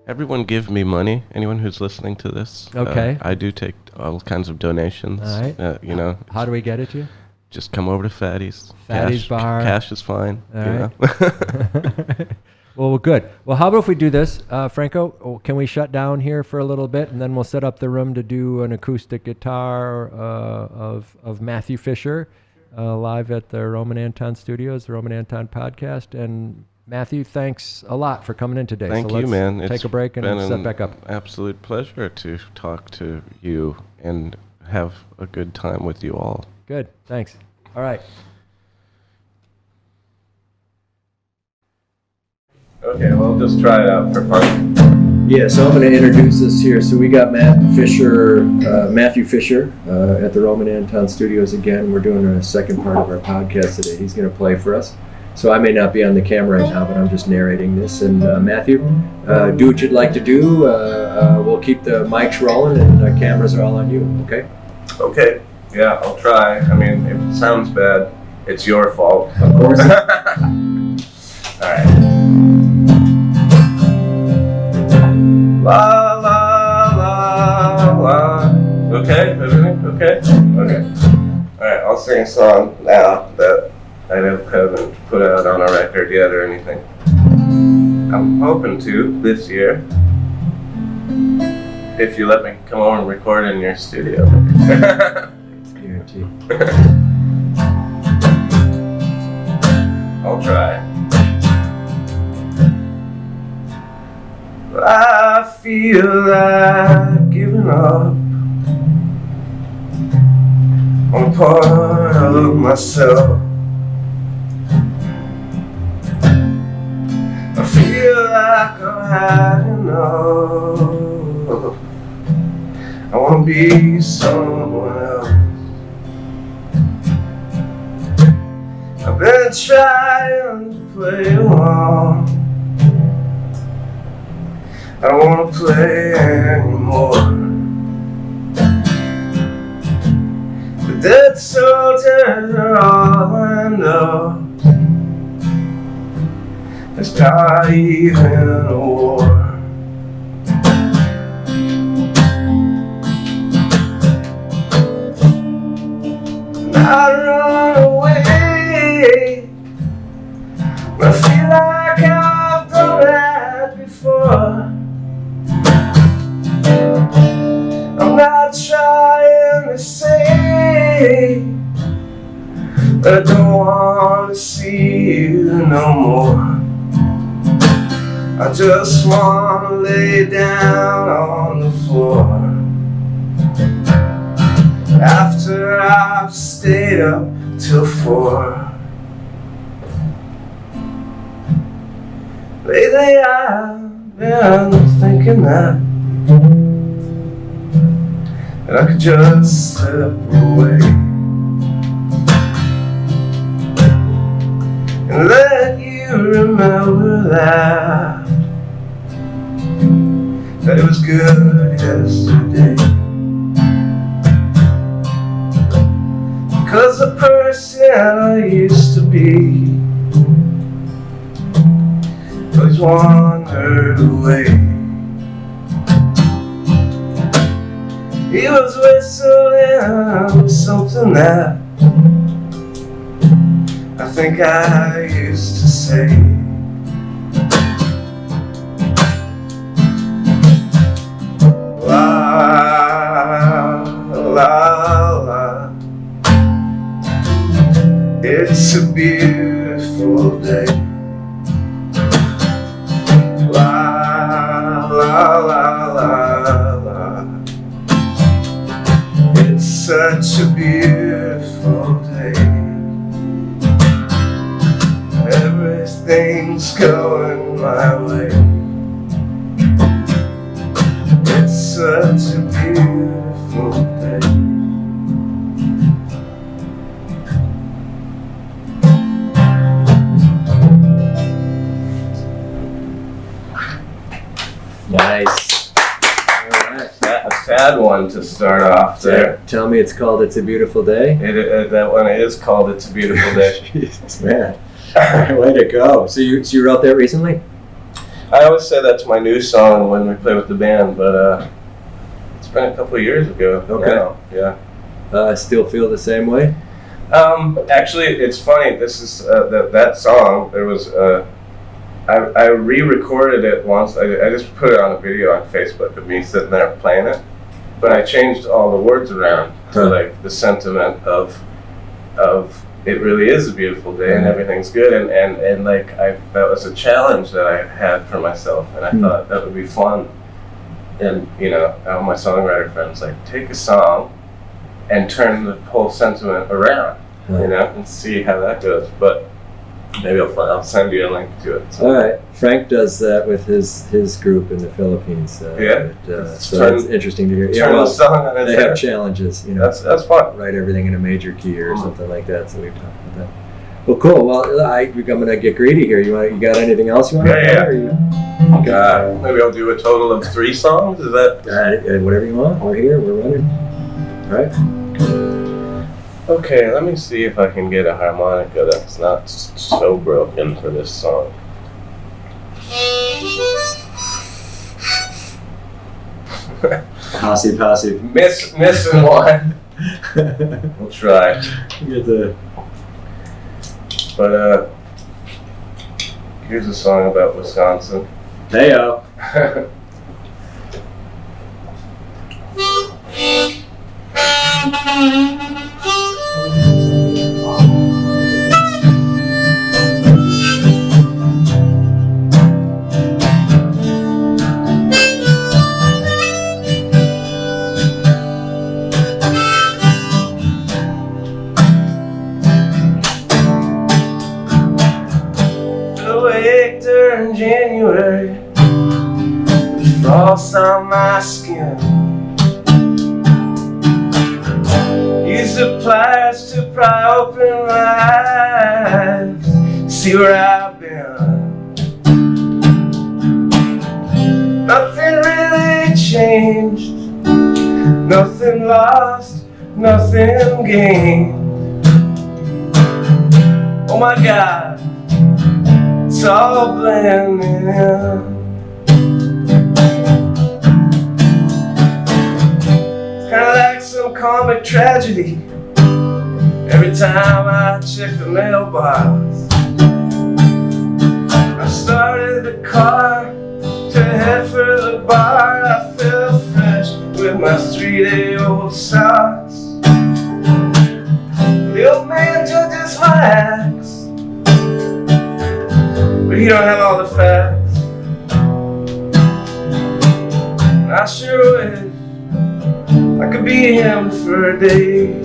Everyone give me money. Anyone who's listening to this. Okay. I do take all kinds of donations. All right. You know. How do we get it to you? Just come over to Fatty's. Fatty's Bar. Cash is fine. All right. Well, good. Well, how about if we do this, Franco? Can we shut down here for a little bit, and then we'll set up the room to do an acoustic guitar of Matthew Fischer live at the Roman Anton Studios, the Roman Anton podcast. And Matthew, thanks a lot for coming in today. Thank you, man. Take a break and set back up. Absolute pleasure to talk to you and have a good time with you all. Good. Thanks. All right. Okay, well, just try it out for fun. Yeah, so I'm going to introduce us here. So we got Matthew Fischer at the Roman Anton Studios again. We're doing a second part of our podcast today. He's going to play for us. So I may not be on the camera right now, but I'm just narrating this. And Matthew, do what you'd like to do. We'll keep the mics rolling and the cameras are all on you, okay? Okay, yeah, I'll try. I mean, if it sounds bad, it's your fault. Of course. All right. La la la la. Okay, everything okay? Okay. All right, I'll sing a song now that I haven't put out on a record yet or anything. I'm hoping to this year, if you let me come over and record in your studio. Guarantee. I'll try. I feel like giving up on part of myself. I feel like I've had enough. I wanna be someone else. I've been trying to play along. I don't wanna play anymore. The dead soldiers are all I know. It's not even a war. And I run away. I feel like I've done that before. I'm not trying to say I don't want to see you no more. I just want to lay down on the floor. After I've stayed up till 4. Lately I've been thinking that I could just slip away and let you remember that it was good yesterday. Cause the person I used to be always wandered away. He was whistling something that I think I used to say. La, la, la. It's a beautiful day. La, la, la, la, la. It's such a beautiful day. Everything's going my way. It's such a beautiful day. Nice. All right. A sad one to start off there. Tell me it's called It's a Beautiful Day? That one is called It's a Beautiful Day. Jesus, man. Way to go. So you wrote that recently? I always say that's my new song when we play with the band, but it's been a couple of years ago. Okay. Now. Yeah. Still feel the same way? Actually, it's funny. This is that song. There was I re-recorded it once. I just put it on a video on Facebook of me sitting there playing it, but I changed all the words around to like the sentiment of it really is a beautiful day and everything's good, and like that was a challenge that I had for myself, and I thought that would be fun. And you know, all my songwriter friends like, take a song and turn the whole sentiment around, you know, and see how that goes. But maybe I'll send you a link to it. So. All right. Frank does that with his group in the Philippines. So it's interesting to hear. Turn the song on they have challenges, you know. That's fun. Write everything in a major key or something like that. So we've talked about that. Well, cool. Well, I'm gonna get greedy here. You got anything else you want? Yeah. Maybe I'll do a total of 3 songs. Is that? Whatever you want. We're here. We're running. All right. Okay, let me see if I can get a harmonica that's not so broken for this song. Posse. Missing one. We'll try. But here's a song about Wisconsin. Heyo. Awake during January, frost on my skin. Use the pliers to pry open my eyes, see where I've been. Nothing really changed, nothing lost, nothing gained. Oh my God, it's all blending in. It's kinda like some comic tragedy. Every time I check the mailbox, I started the car to head for the bar. I feel fresh with my 3-day-old socks. The old man judges my acts, but he don't have all the facts. And I sure wish I could be him for a day.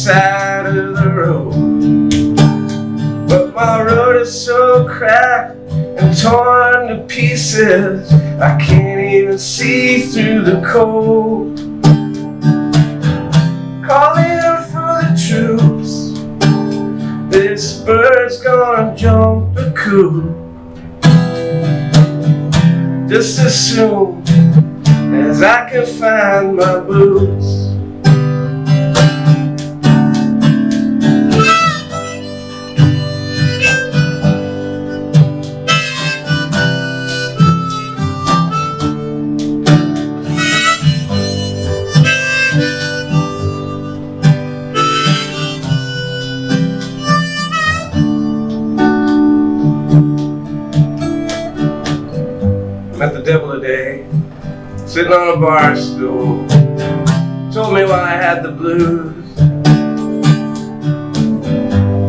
side of the road. But my road is so cracked and torn to pieces, I can't even see through the cold. Calling for the troops, this bird's gonna jump the coop. Just as soon as I can find my boots. Met the devil today, sitting on a bar stool. Told me why I had the blues.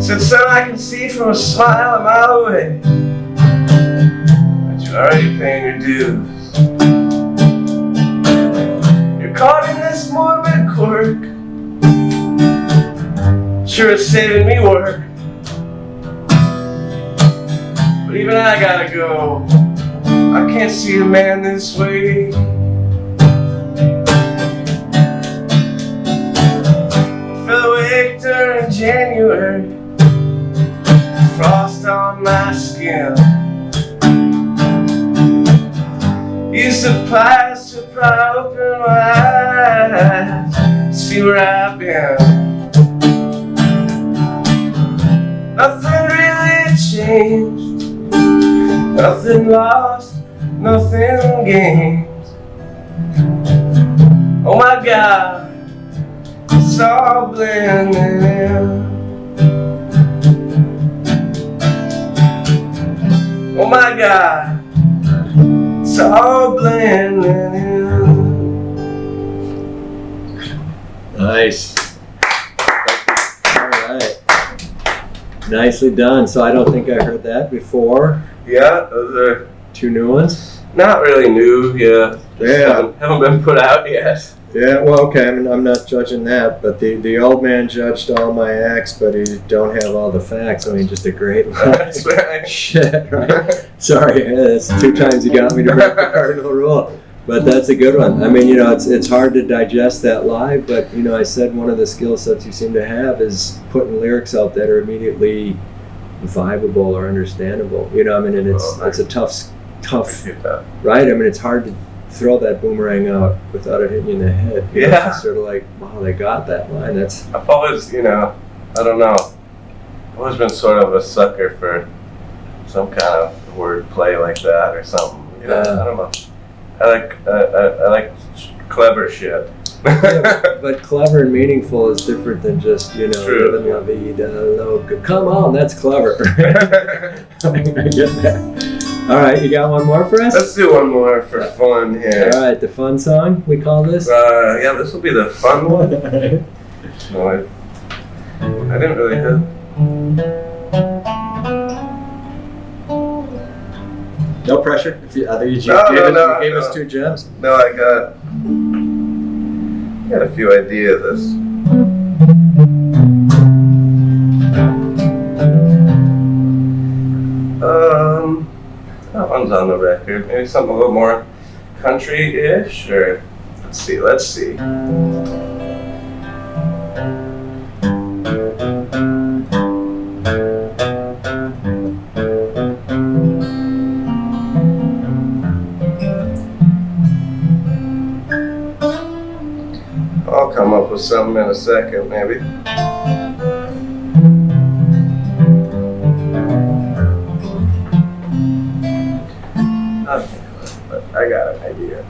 Said, son, I can see from a smile a mile away that you're already paying your dues. You're caught in this morbid quirk, sure it's saving me work. But even I gotta go, I can't see a man this way. Fell awake during January, frost on my skin. Used to pies to pry open my eyes, see where I've been. Nothing really changed, nothing lost, nothing gained. Oh my God, it's all blending in. Oh my God, it's all blending in. Nice. All right. Nicely done. So I don't think I heard that before. Yeah, those are Two new ones? not really new. Yeah, Yeah. haven't been put out yet. Yeah, well, okay, I mean, I'm not judging that, but the old man judged all my acts, but he don't have all the facts. I mean, just a great That's right. shit, right? Sorry, that's 2 times you got me to break the cardinal rule. But that's a good one. I mean, you know, it's hard to digest that live, but, you know, I said one of the skill sets you seem to have is putting lyrics out that are immediately vibable or understandable. You know, I mean, and it's a tough, right? I mean, it's hard to throw that boomerang out without it hitting you in the head. You know, Yeah. it's sort of like, wow, they got that line. That's I've always, you know, I don't know. I've always been sort of a sucker for some kind of word play like that or something. You know, I don't know. I like clever shit. yeah, but clever and meaningful is different than just, you know, True. living la vida loca. Come on, that's clever. I mean, I get that. All right, you got one more for us? Let's do one more for fun here. All right, the fun song we call this. Yeah, this will be the fun one. No, I didn't really have. No pressure. If you, you gave us 2 gems. No, I got a few ideas. That one's on the record. Maybe something a little more country-ish, or let's see. I'll come up with something in a second, maybe. But I got an idea.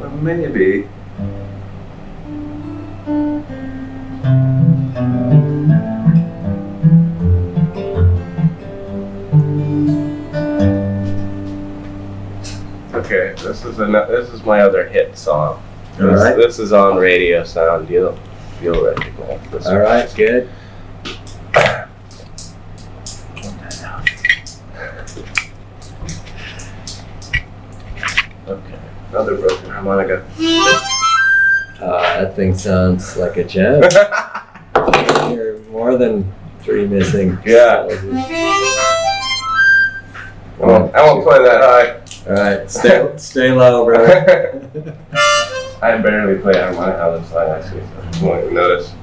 Well, maybe. Okay, this is my other hit song. This is on Radio Sound. You'll recognize this. All right, good. Okay, another broken harmonica. That thing sounds like a gem. You're more than 3 missing. Yeah. Well, I won't play that high. All right, stay low, brother. I barely play harmonica on this line, actually, so you won't even notice.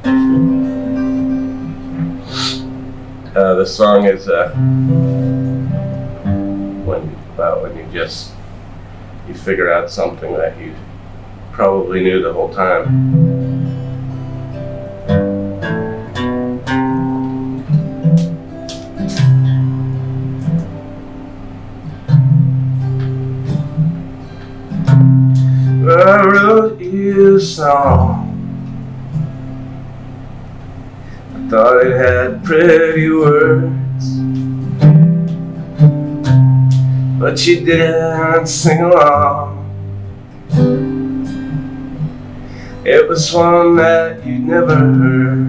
The song is when you figure out something that you probably knew the whole time. I wrote you a song. I thought it had pretty words, but you didn't sing along. It was one that you never heard.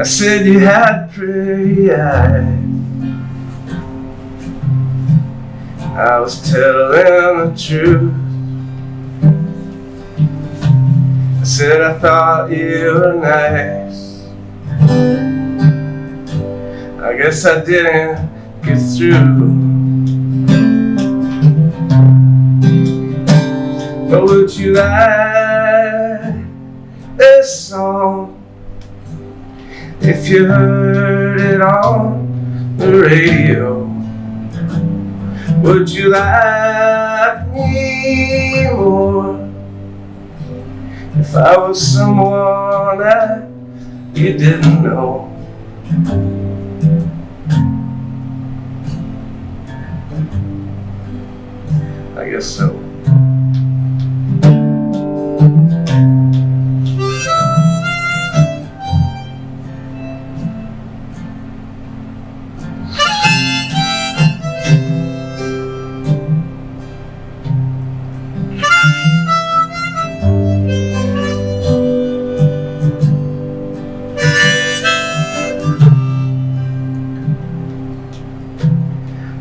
I said you had pretty eyes. I was telling the truth. I said I thought you were nice. I guess I didn't get through. But would you like this song if you heard it on the radio? Would you like me more if I was someone that you didn't know? I guess so.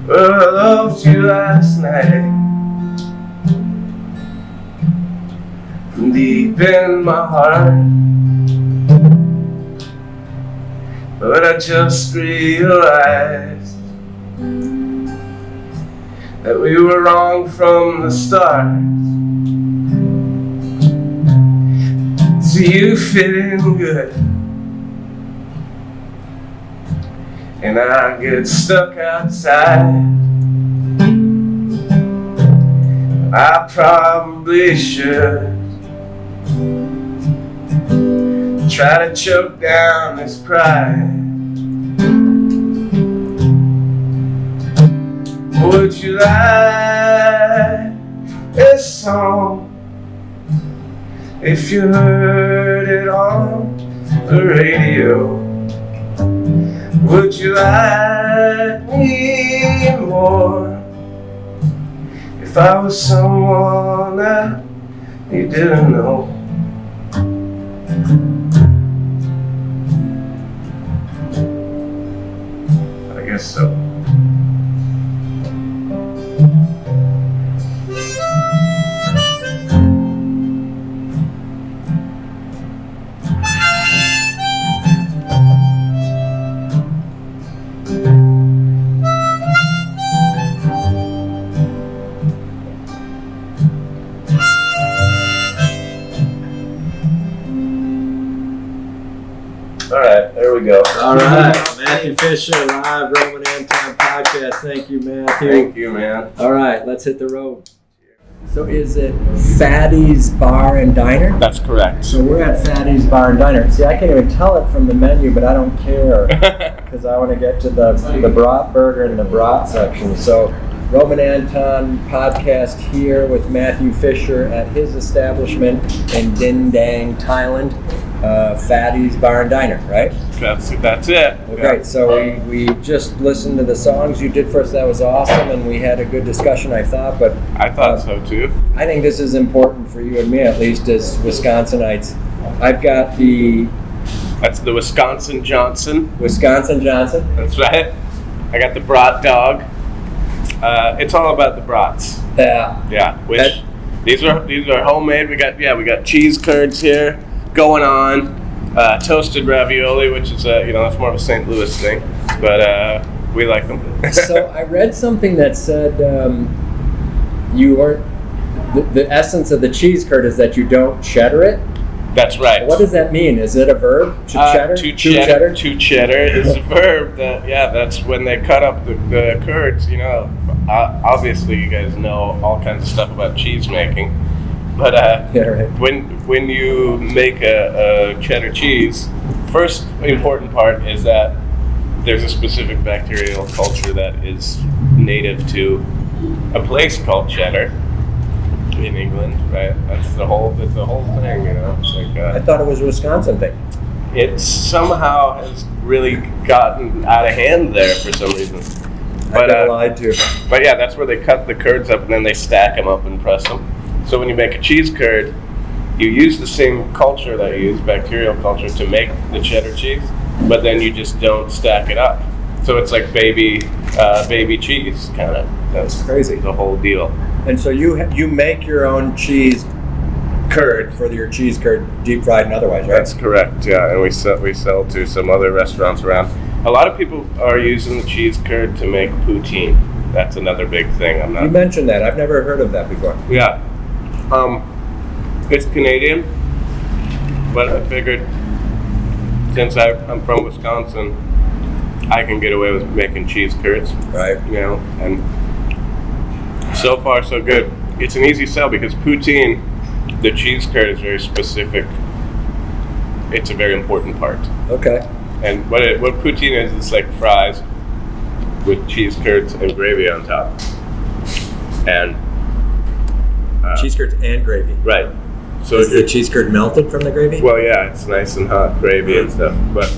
Well, I loved you last night from deep in my heart, but I just realized that we were wrong from the start. So you fit in good, and I get stuck outside. I probably should try to choke down this pride. Would you like this song if you heard it on the radio? Would you like me more if I was someone that you didn't know? I guess so. All right, there we go. All right, Matthew Fischer, live Roman Anton podcast. Thank you, Matthew. Thank you, man. All right, let's hit the road. So is it Fatty's Bar and Diner? That's correct. So we're at Fatty's Bar and Diner. See, I can't even tell it from the menu, but I don't care because I want to get to the brat burger and the brat section. So Roman Anton podcast here with Matthew Fischer at his establishment in Din Daeng, Thailand. Fatty's Bar and Diner, right? That's it. Okay, so we just listened to the songs you did for us. That was awesome, and we had a good discussion, I thought. But I thought so too. I think this is important for you and me, at least as Wisconsinites. I've got That's the Wisconsin Johnson. Wisconsin Johnson. That's right. I got the brat dog. It's all about the brats. Yeah. Yeah, which these are homemade. We got cheese curds here going on. Toasted ravioli, which is that's more of a St. Louis thing, but we like them. So I read something that said you weren't. The essence of the cheese curd is that you don't cheddar it. That's right. What does that mean? Is it a verb? To cheddar? To cheddar is a verb. That's when they cut up the curds. Obviously you guys know all kinds of stuff about cheese making, but yeah, right. when you make a cheddar cheese, first important part is that there's a specific bacterial culture that is native to a place called Cheddar in England, right? That's the whole thing, It's like I thought it was a Wisconsin thing. It somehow has really gotten out of hand there for some reason. I've been lied to. But yeah, that's where they cut the curds up and then they stack them up and press them. So when you make a cheese curd, you use the same culture that you use, bacterial culture, to make the cheddar cheese, but then you just don't stack it up. So it's like baby cheese, kind of. That's crazy. The whole deal. And so you make your own cheese curd for your cheese curd, deep fried and otherwise, right? That's correct. Yeah, and we sell to some other restaurants around. A lot of people are using the cheese curd to make poutine. That's another big thing. You mentioned that. I've never heard of that before. Yeah. It's Canadian, but I figured since I'm from Wisconsin, I can get away with making cheese curds. Right. And so far so good. It's an easy sell because poutine, the cheese curd is very specific. It's a very important part. Okay. And what poutine is, it's like fries with cheese curds and gravy on top. And cheese curds and gravy. Right. So is the cheese curd melted from the gravy? Well, yeah, it's nice and hot gravy and stuff. But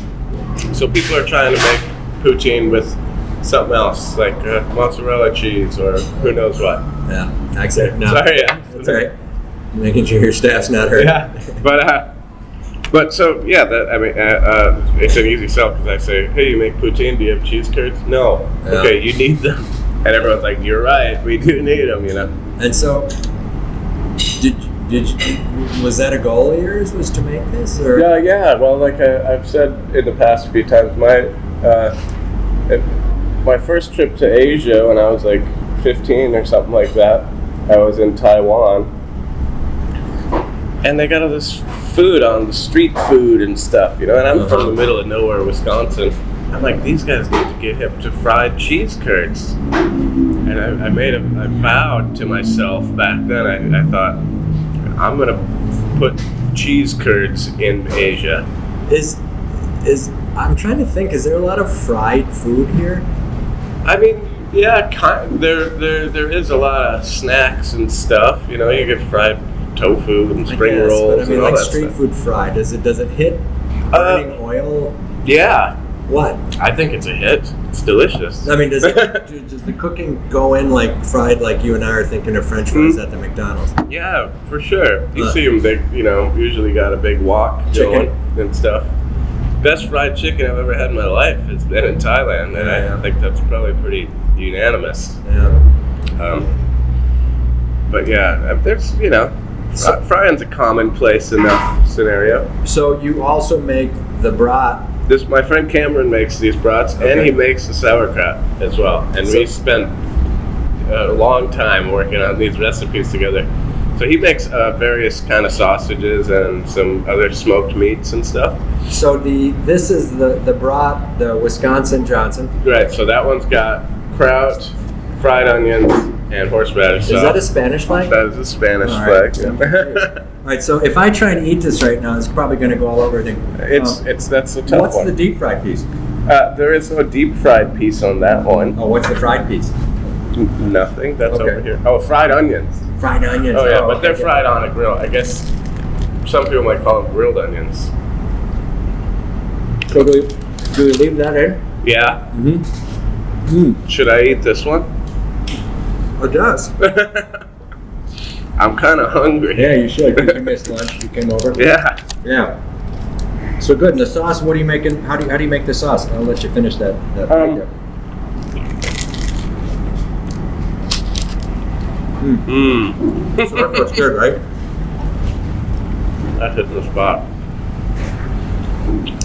so people are trying to make poutine with something else, like mozzarella cheese or who knows what. Yeah, actually, no. Sorry, yeah. That's all right. Making sure your staff's not hurt. Yeah, but so yeah, it's an easy sell because I say, hey, you make poutine? Do you have cheese curds? No. Yeah. Okay, you need them, and everyone's like, you're right, we do need them, And so, was that a goal of yours? Was to make this? Or? Yeah. Well, like I've said in the past few times, my first trip to Asia when I was like 15 or something like that, I was in Taiwan, and they got all this food on the street food and stuff, and I'm from the middle of nowhere, Wisconsin. I'm like, these guys need to get hip to fried cheese curds. And I vowed to myself back then, I thought, I'm going to put cheese curds in Asia. I'm trying to think, is there a lot of fried food here? I mean, yeah, there is a lot of snacks and stuff. You get fried tofu and spring rolls. But I mean, and all like that street stuff. food fried, does it hit burning oil? Yeah. What? I think it's a hit. It's delicious. I mean, does the cooking go in like fried, like you and I are thinking of French fries at the McDonald's? Yeah, for sure. You see them big, usually got a big wok going and stuff. Best fried chicken I've ever had in my life has been in Thailand, and I think that's probably pretty unanimous. Yeah. But yeah, there's, frying's a commonplace enough scenario. So you also make the brat. My friend Cameron makes these brats, and he makes the sauerkraut as well. And we spent a long time working on these recipes together. So he makes various kind of sausages and some other smoked meats and stuff. So this is the brat, the Wisconsin Johnson. Right. So that one's got kraut, fried onions, and horseradish sauce. Is that a Spanish flag? That is a Spanish flag. Yeah. All right. So if I try and eat this right now, it's probably going to go all over everything. That's a tough What's one. the deep fried piece? There is no deep fried piece on that one. Oh, what's the fried piece? Nothing. That's over here. Oh, fried onions. Fried onions. Oh yeah, but they're fried on a grill. I guess some people might call them grilled onions. So do we leave that in? Yeah. Mm-hmm. Should I eat this one? It does. I'm kind of hungry. Yeah, you should. You missed lunch. You came over. Yeah. Yeah. So good. And the sauce. What are you making? How do you make the sauce? I'll let you finish that. Right there. Sauerkraut's good, right? That's hitting the spot.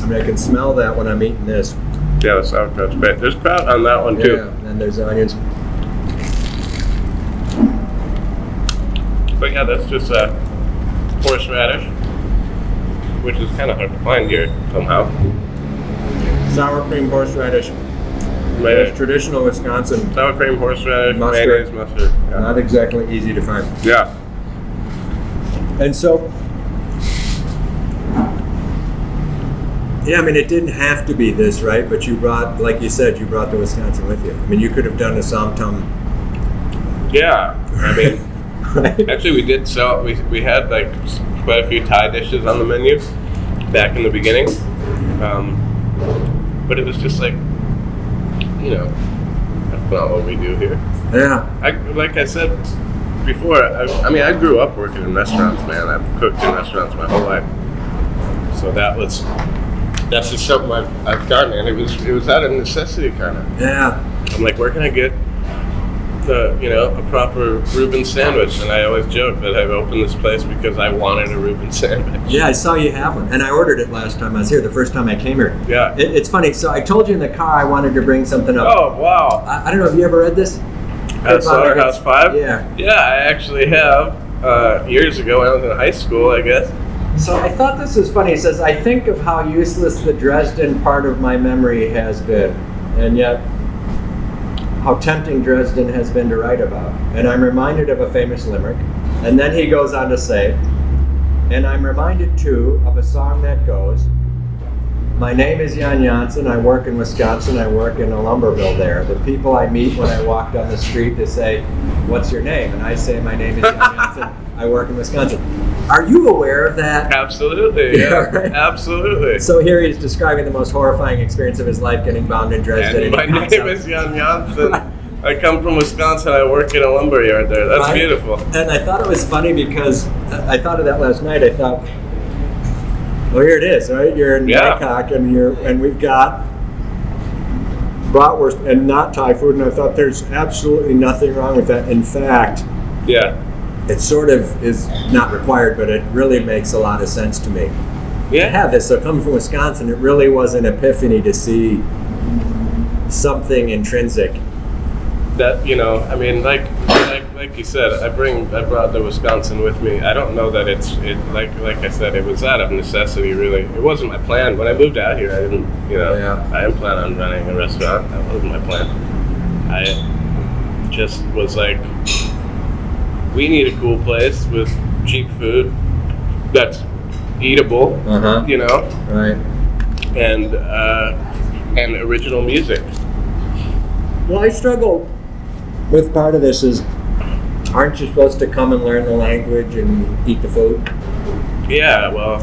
I mean, I can smell that when I'm eating this. Yeah, the sauerkraut's great. There's kraut on that one too. Yeah, and there's onions. But yeah, that's just horseradish, which is kind of hard to find here somehow. Sour cream, horseradish. Mayonnaise. It's traditional Wisconsin. Sour cream, horseradish, Mustard. mayonnaise, mustard. Yeah. Not exactly easy to find. Yeah. And so, yeah, I mean, it didn't have to be this, right? But you brought, like you said, you brought the Wisconsin with you. I mean, you could have done a som tum. Yeah. I mean, Right? actually, we did sell. We had like quite a few Thai dishes on the menu back in the beginning, but it was just like, that's not what we do here. Yeah. Like I said before, I grew up working in restaurants, man. I've cooked in restaurants my whole life, so that's just something I've done, and it was out of necessity, kind of. Yeah. I'm like, where can I get a proper Reuben sandwich? And I always joke that I've opened this place because I wanted a Reuben sandwich. Yeah, I saw you have one, and I ordered it last time I was here. The first time I came here. Yeah. It's funny. So I told you in the car I wanted to bring something up. Oh wow! I don't know. Have you ever read this? Slaughterhouse 5? Yeah. Yeah, I actually have. Years ago when I was in high school, I guess. So I thought this was funny. It says, I think of how useless the Dresden part of my memory has been, and yet how tempting Dresden has been to write about. And I'm reminded of a famous limerick. And then he goes on to say, and I'm reminded too of a song that goes, my name is Jan Janssen, I work in Wisconsin, I work in a lumber mill there. The people I meet when I walk down the street, they say, what's your name? And I say, my name is Jan Janssen, I work in Wisconsin. Are you aware of that? Absolutely, yeah, Right? Absolutely. So here he's describing the most horrifying experience of his life, getting bombed in Dresden. And my name is Jan Janssen. I come from Wisconsin. I work in a lumber yard there. That's beautiful. And I thought it was funny because I thought of that last night. I thought, well, here it is, right? You're in Bangkok, and we've got bratwurst and not Thai food, and I thought there's absolutely nothing wrong with that. In fact, yeah, it sort of is not required, but it really makes a lot of sense to me. Yeah. To have this. So coming from Wisconsin, it really was an epiphany to see something intrinsic. That like you said, I brought the Wisconsin with me. I don't know that like I said, it was out of necessity. Really, it wasn't my plan when I moved out here. I didn't, I didn't plan on running a restaurant. That wasn't my plan. I just was like, we need a cool place with cheap food that's eatable, Right. and original music. Well, I struggle with part of this is, aren't you supposed to come and learn the language and eat the food? Yeah, well,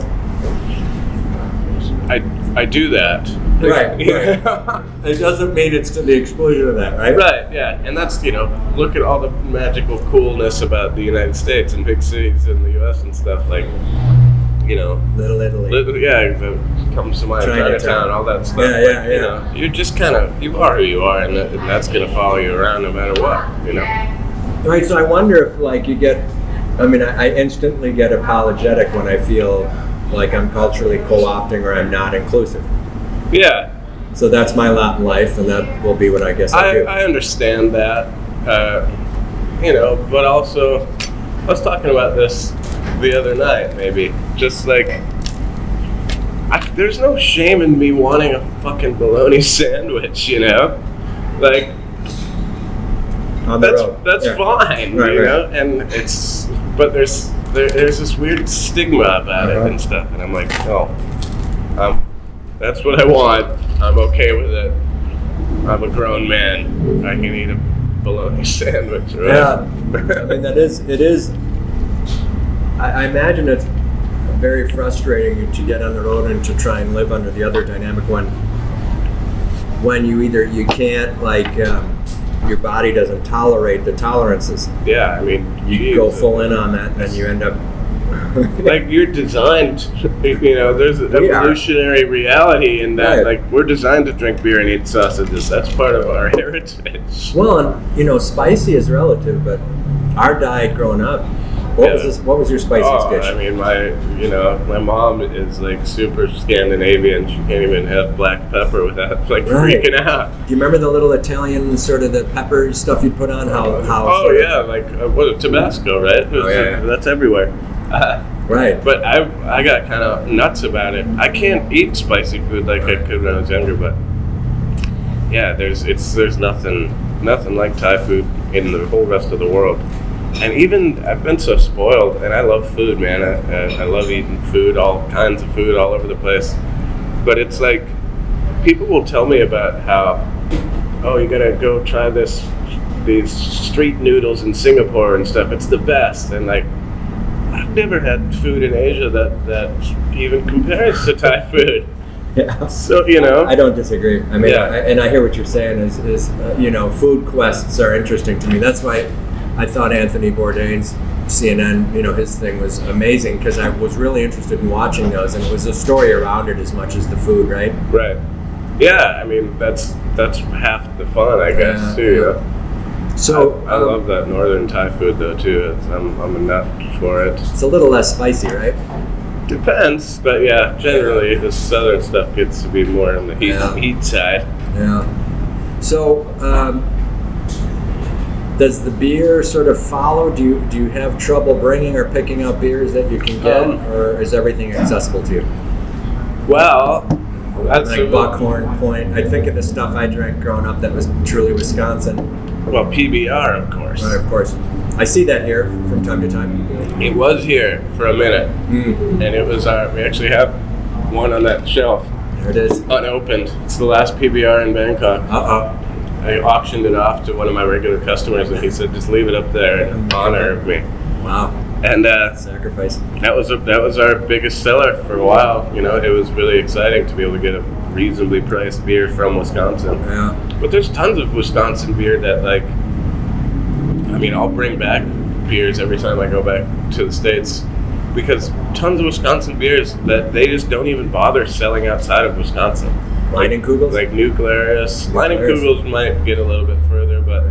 I do that. Right. It doesn't mean it's to the exclusion of that, right? Right, yeah. And that's, look at all the magical coolness about the United States and big cities in the U.S. and stuff, like, Little Italy. That comes to mind, Chinatown, all that stuff. Yeah. You're just you are who you are, and that's going to follow you around no matter what, Right, so I wonder if, you get, I instantly get apologetic when I feel like I'm culturally co-opting or I'm not inclusive. Yeah. So that's my lot in life, and that will be what I guess I do. I understand that, but also, I was talking about this the other night, maybe. Just there's no shame in me wanting a fucking bologna sandwich, Like, On the road. That's fine, right. And but there's this weird stigma about it and stuff, and I'm like, that's what I want. I'm okay with it. I'm a grown man. I can eat a bologna sandwich, right? Yeah, it is. I imagine it's very frustrating to get on the road and to try and live under the other dynamic when you can't, your body doesn't tolerate the tolerances. Yeah, you go full in on that, and then you end up you're designed. There's an evolutionary reality in that. Right. We're designed to drink beer and eat sausages. That's part of our heritage. Well, and spicy is relative, but Our diet growing up. What was this? What was your spiciest dish? I mean, my mom is like super Scandinavian. She can't even have black pepper without like freaking out. Do you remember the little Italian sort of the pepper stuff you'd put on? Like Tabasco, right? That's everywhere. Right. But I got kind of nuts about it. I can't eat spicy food like I could when I was younger, but yeah, there's nothing like Thai food in the whole rest of the world. And even I've been so spoiled, and I love food, man. I love eating food, all kinds of food all over the place. But it's like people will tell me about how, you gotta go try these street noodles in Singapore and stuff. It's the best, and like I've never had food in Asia that even compares to Thai food. Yeah. So I don't disagree. I mean, I hear what you're saying. Is food quests are interesting to me. That's why I thought Anthony Bourdain's CNN, his thing was amazing because I was really interested in watching those, and it was a story around it as much as the food, right? Right. Yeah. I mean, that's half the fun, I guess, too. Yeah. So I love that northern Thai food though too. I'm a nut for it. It's a little less spicy, right? Depends, but yeah, generally the southern stuff gets to be more on the heat side. Yeah. So, does the beer sort of follow? Do you have trouble bringing or picking up beers that you can get, or is everything accessible to you? Well, that's like Buckhorn Point. I think of the stuff I drank growing up that was truly Wisconsin. Well, PBR, of course. Right, of course. I see that here from time to time. It was here for a minute, and it was we actually have one on that shelf. There it is. Unopened. It's the last PBR in Bangkok. I auctioned it off to one of my regular customers, and he said, "Just leave it up there in honor of me." Wow. And sacrifice. That was our biggest seller for a while. It was really exciting to be able to get a reasonably priced beer from Wisconsin. Yeah. But there's tons of Wisconsin beer that I'll bring back beers every time I go back to the States, because tons of Wisconsin beers that they just don't even bother selling outside of Wisconsin. Leinenkugels? Like Nuclearis. Leinenkugels might get a little bit further, but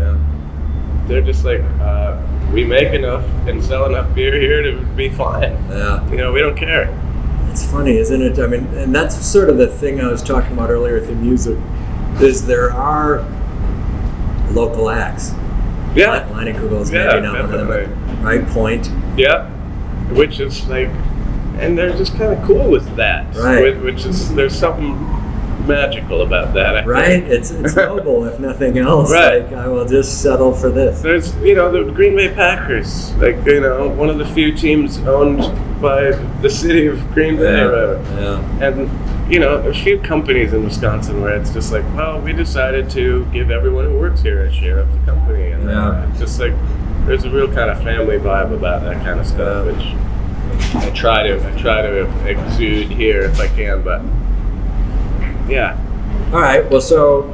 they're just like, we make enough and sell enough beer here to be fine. Yeah. We don't care. It's funny, isn't it? I mean, and that's sort of the thing I was talking about earlier with the music, is there are local acts. Yeah. Leinenkugels, maybe not one of them, but right? Point. Yeah. Which is like, and they're just kind of cool with that. Right. There's something magical about that, I right? think. It's noble, if nothing else. Right. Like, I will just settle for this. There's, the Green Bay Packers, one of the few teams owned by the city of Green Bay. Yeah. And, a few companies in Wisconsin where it's just like, well, we decided to give everyone who works here a share of the company. And it's just like, there's a real kind of family vibe about that kind of stuff, which I try to exude here if I can, but yeah. All right. Well, so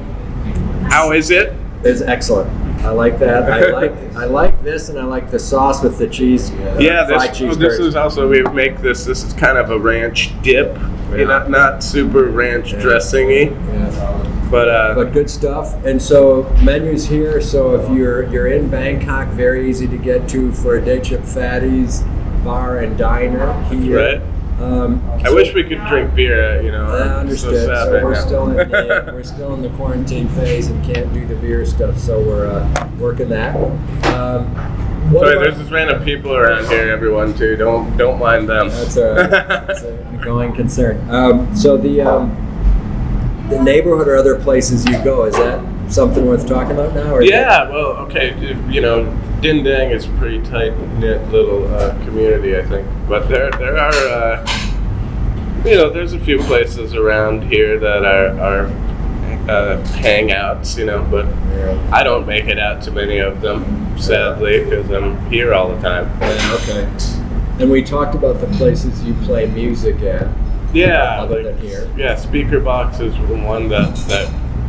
how is it? It's excellent. I like that. I like this, and I like the sauce with the cheese. This is also, we make this. This is kind of a ranch dip. Not super ranch dressing-y. Yeah. But good stuff. And so menus here. So if you're in Bangkok, very easy to get to for a Day Chip Fatty's bar and diner here. Right. I wish we could drink beer. I understood. So we're still in the quarantine phase and can't do the beer stuff. So we're working that. There's just random people around here. Everyone too. Don't mind them. That's all right. That's a going concern. So the neighborhood or other places you go, is that something worth talking about now? Or well, okay. Din Daeng is a pretty tight-knit little community, I think. But there are, there's a few places around here that are hangouts, but I don't make it out to many of them, sadly, because I'm here all the time. Yeah, okay. And we talked about the places you play music at. Yeah. Other than here. Yeah, Speaker Box is one that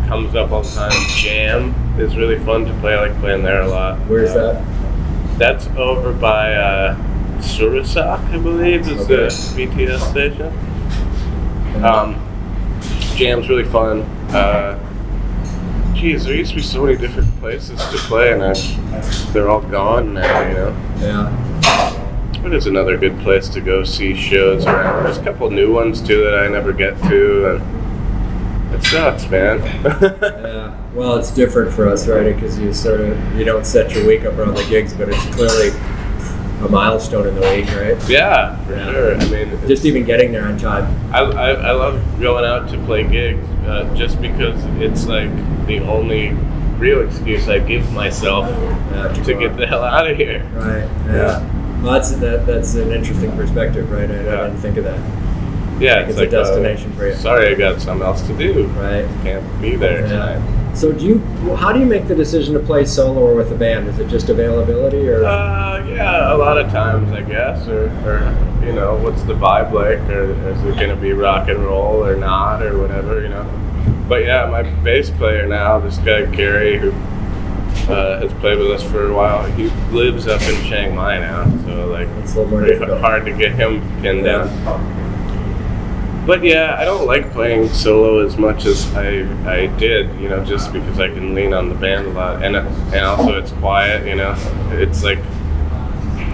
comes up all the time. Jam is really fun to play. I like playing there a lot. Where's that? That's over by Surasak, I believe, is the BTS station. Jam's really fun. geez, there used to be so many different places to play, and they're all gone now, you know? Yeah. What is another good place to go see shows around? There's a couple new ones, too, that I never get to, and it sucks, man. Yeah. Well, it's different for us, right? Because you don't set your week up around the gigs, but it's clearly a milestone in the week, right? Yeah, for sure. I mean, just even getting there on time. I love going out to play gigs just because it's like the only real excuse I give myself to get the hell out of here. Right. Yeah. Well, that's an interesting perspective, right? I didn't think of that. Yeah, it's like a destination for you. Sorry, I got something else to do. Right. Can't be there tonight. So how do you make the decision to play solo or with a band? Is it just availability, or? Yeah, a lot of times, I guess, or you know, what's the vibe like, or is it going to be rock and roll or not, or whatever, you know. But yeah, my bass player now, this guy Gary, who has played with us for a while, he lives up in Chiang Mai now, so like it's a little more pretty hard to get him pinned down. But yeah, I don't like playing solo as much as I did, you know, just because I can lean on the band a lot, and also it's quiet, you know. It's like,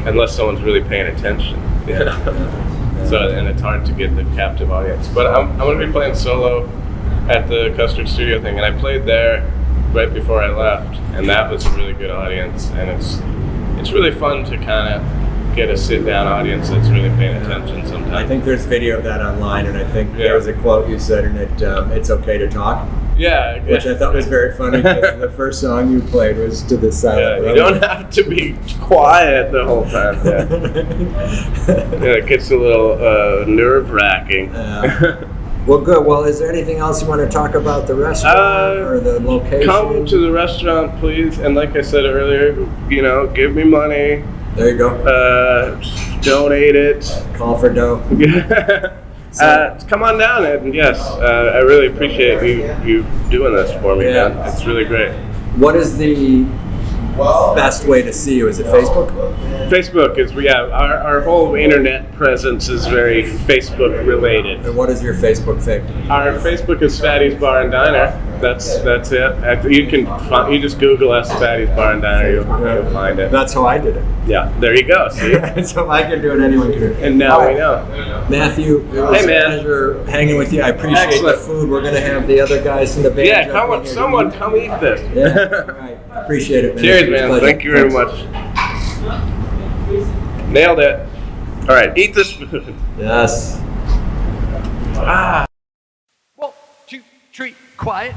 unless someone's really paying attention, you know. So, and it's hard to get the captive audience. But I'm going to be playing solo at the Custard Studio thing, and I played there right before I left, and that was a really good audience, and it's really fun to kind of get a sit-down audience that's really paying attention sometimes. I think there's video of that online, and I think there was a quote you said in it, it's okay to talk. Yeah. Which I thought was very funny, because the first song you played was to the silent you don't have to be quiet the whole time. Yeah, it gets a little nerve-wracking. Well, good. Well, is there anything else you want to talk about the restaurant or the location? Come to the restaurant, please. And like I said earlier, you know, give me money. There you go. Donate it. Call for dough. Come on down, and yes, I really appreciate you doing this for me, man. It's really great. What is the best way to see you? Is it Facebook? Facebook is, our whole internet presence is very Facebook related. And what is your Facebook thing? Our Facebook is Fatty's Bar and Diner. That's it. You just Google us Fatty's Bar and Diner, you'll find it. That's how I did it. Yeah, there you go. See? So if I can do it, anyone can. And now we know. Matthew, it was a pleasure hanging with you. I appreciate the food. We're going to have the other guys in the band. Yeah, come eat this. Yeah, all right. I appreciate it, man. Cheers, man. Thank you very much. Nailed it. All right, eat this food. Yes. 1, 2, 3, quiet.